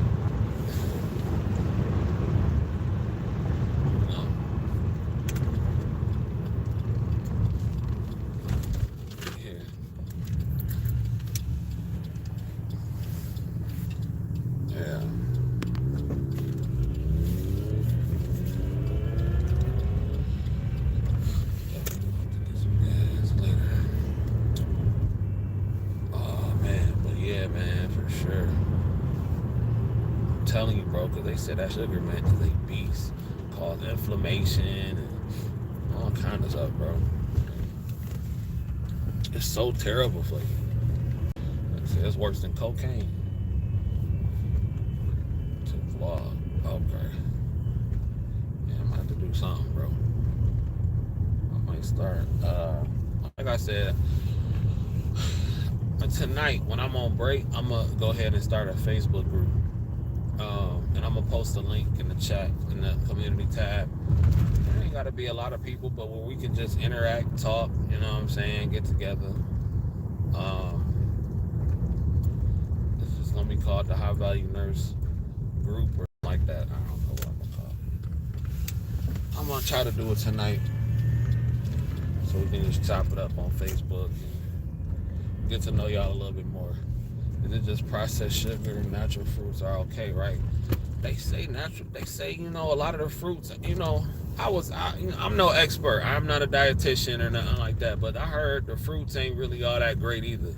Telling you, bro, because they said that sugar, man, is a beast. Cause inflammation and all kind of stuff, bro. It's so terrible for you. It's worse than cocaine. To vlog. Okay. Yeah, I'm gonna have to do something, bro. I might start. Like I said, tonight when I'm on break, I'm gonna go ahead and start a Facebook group. And I'm gonna post a link in the chat, in the community tab. There ain't gotta be a lot of people, but where we can just interact, talk, you know what I'm saying, get together. It's just gonna be called the High Value Nurse Group or like that. I don't know what I'm gonna call it. I'm gonna try to do it tonight, so we can just chop it up on Facebook and get to know y'all a little bit more. Is it just processed sugar and natural fruits are okay, right? They say natural. They say, a lot of the fruits, I'm no expert. I'm not a dietitian or nothing like that, but I heard the fruits ain't really all that great either.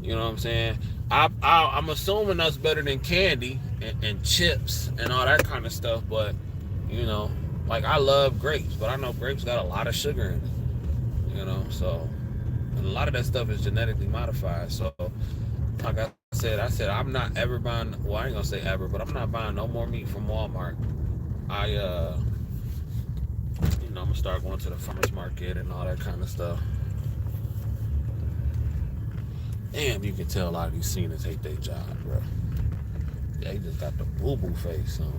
You know what I'm saying? I'm assuming that's better than candy and chips and all that kind of stuff, but, like I love grapes, but I know grapes got a lot of sugar in it, so, and a lot of that stuff is genetically modified, so, like I said, I'm not ever buying, well, I ain't gonna say ever, but I'm not buying no more meat from Walmart. I'm gonna start going to the farmer's market and all that kind of stuff. Damn, you can tell a lot of these seniors hate their job, bro. They just got the boo-boo face on.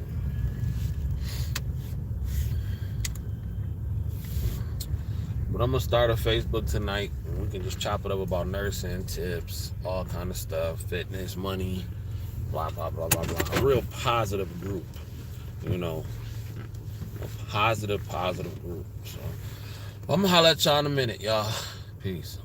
But I'm gonna start a Facebook tonight, and we can just chop it up about nursing, tips, all kind of stuff, fitness, money, blah, blah, blah, blah, blah. A real positive group, a positive group. So I'm gonna holler at y'all in a minute, y'all. Peace.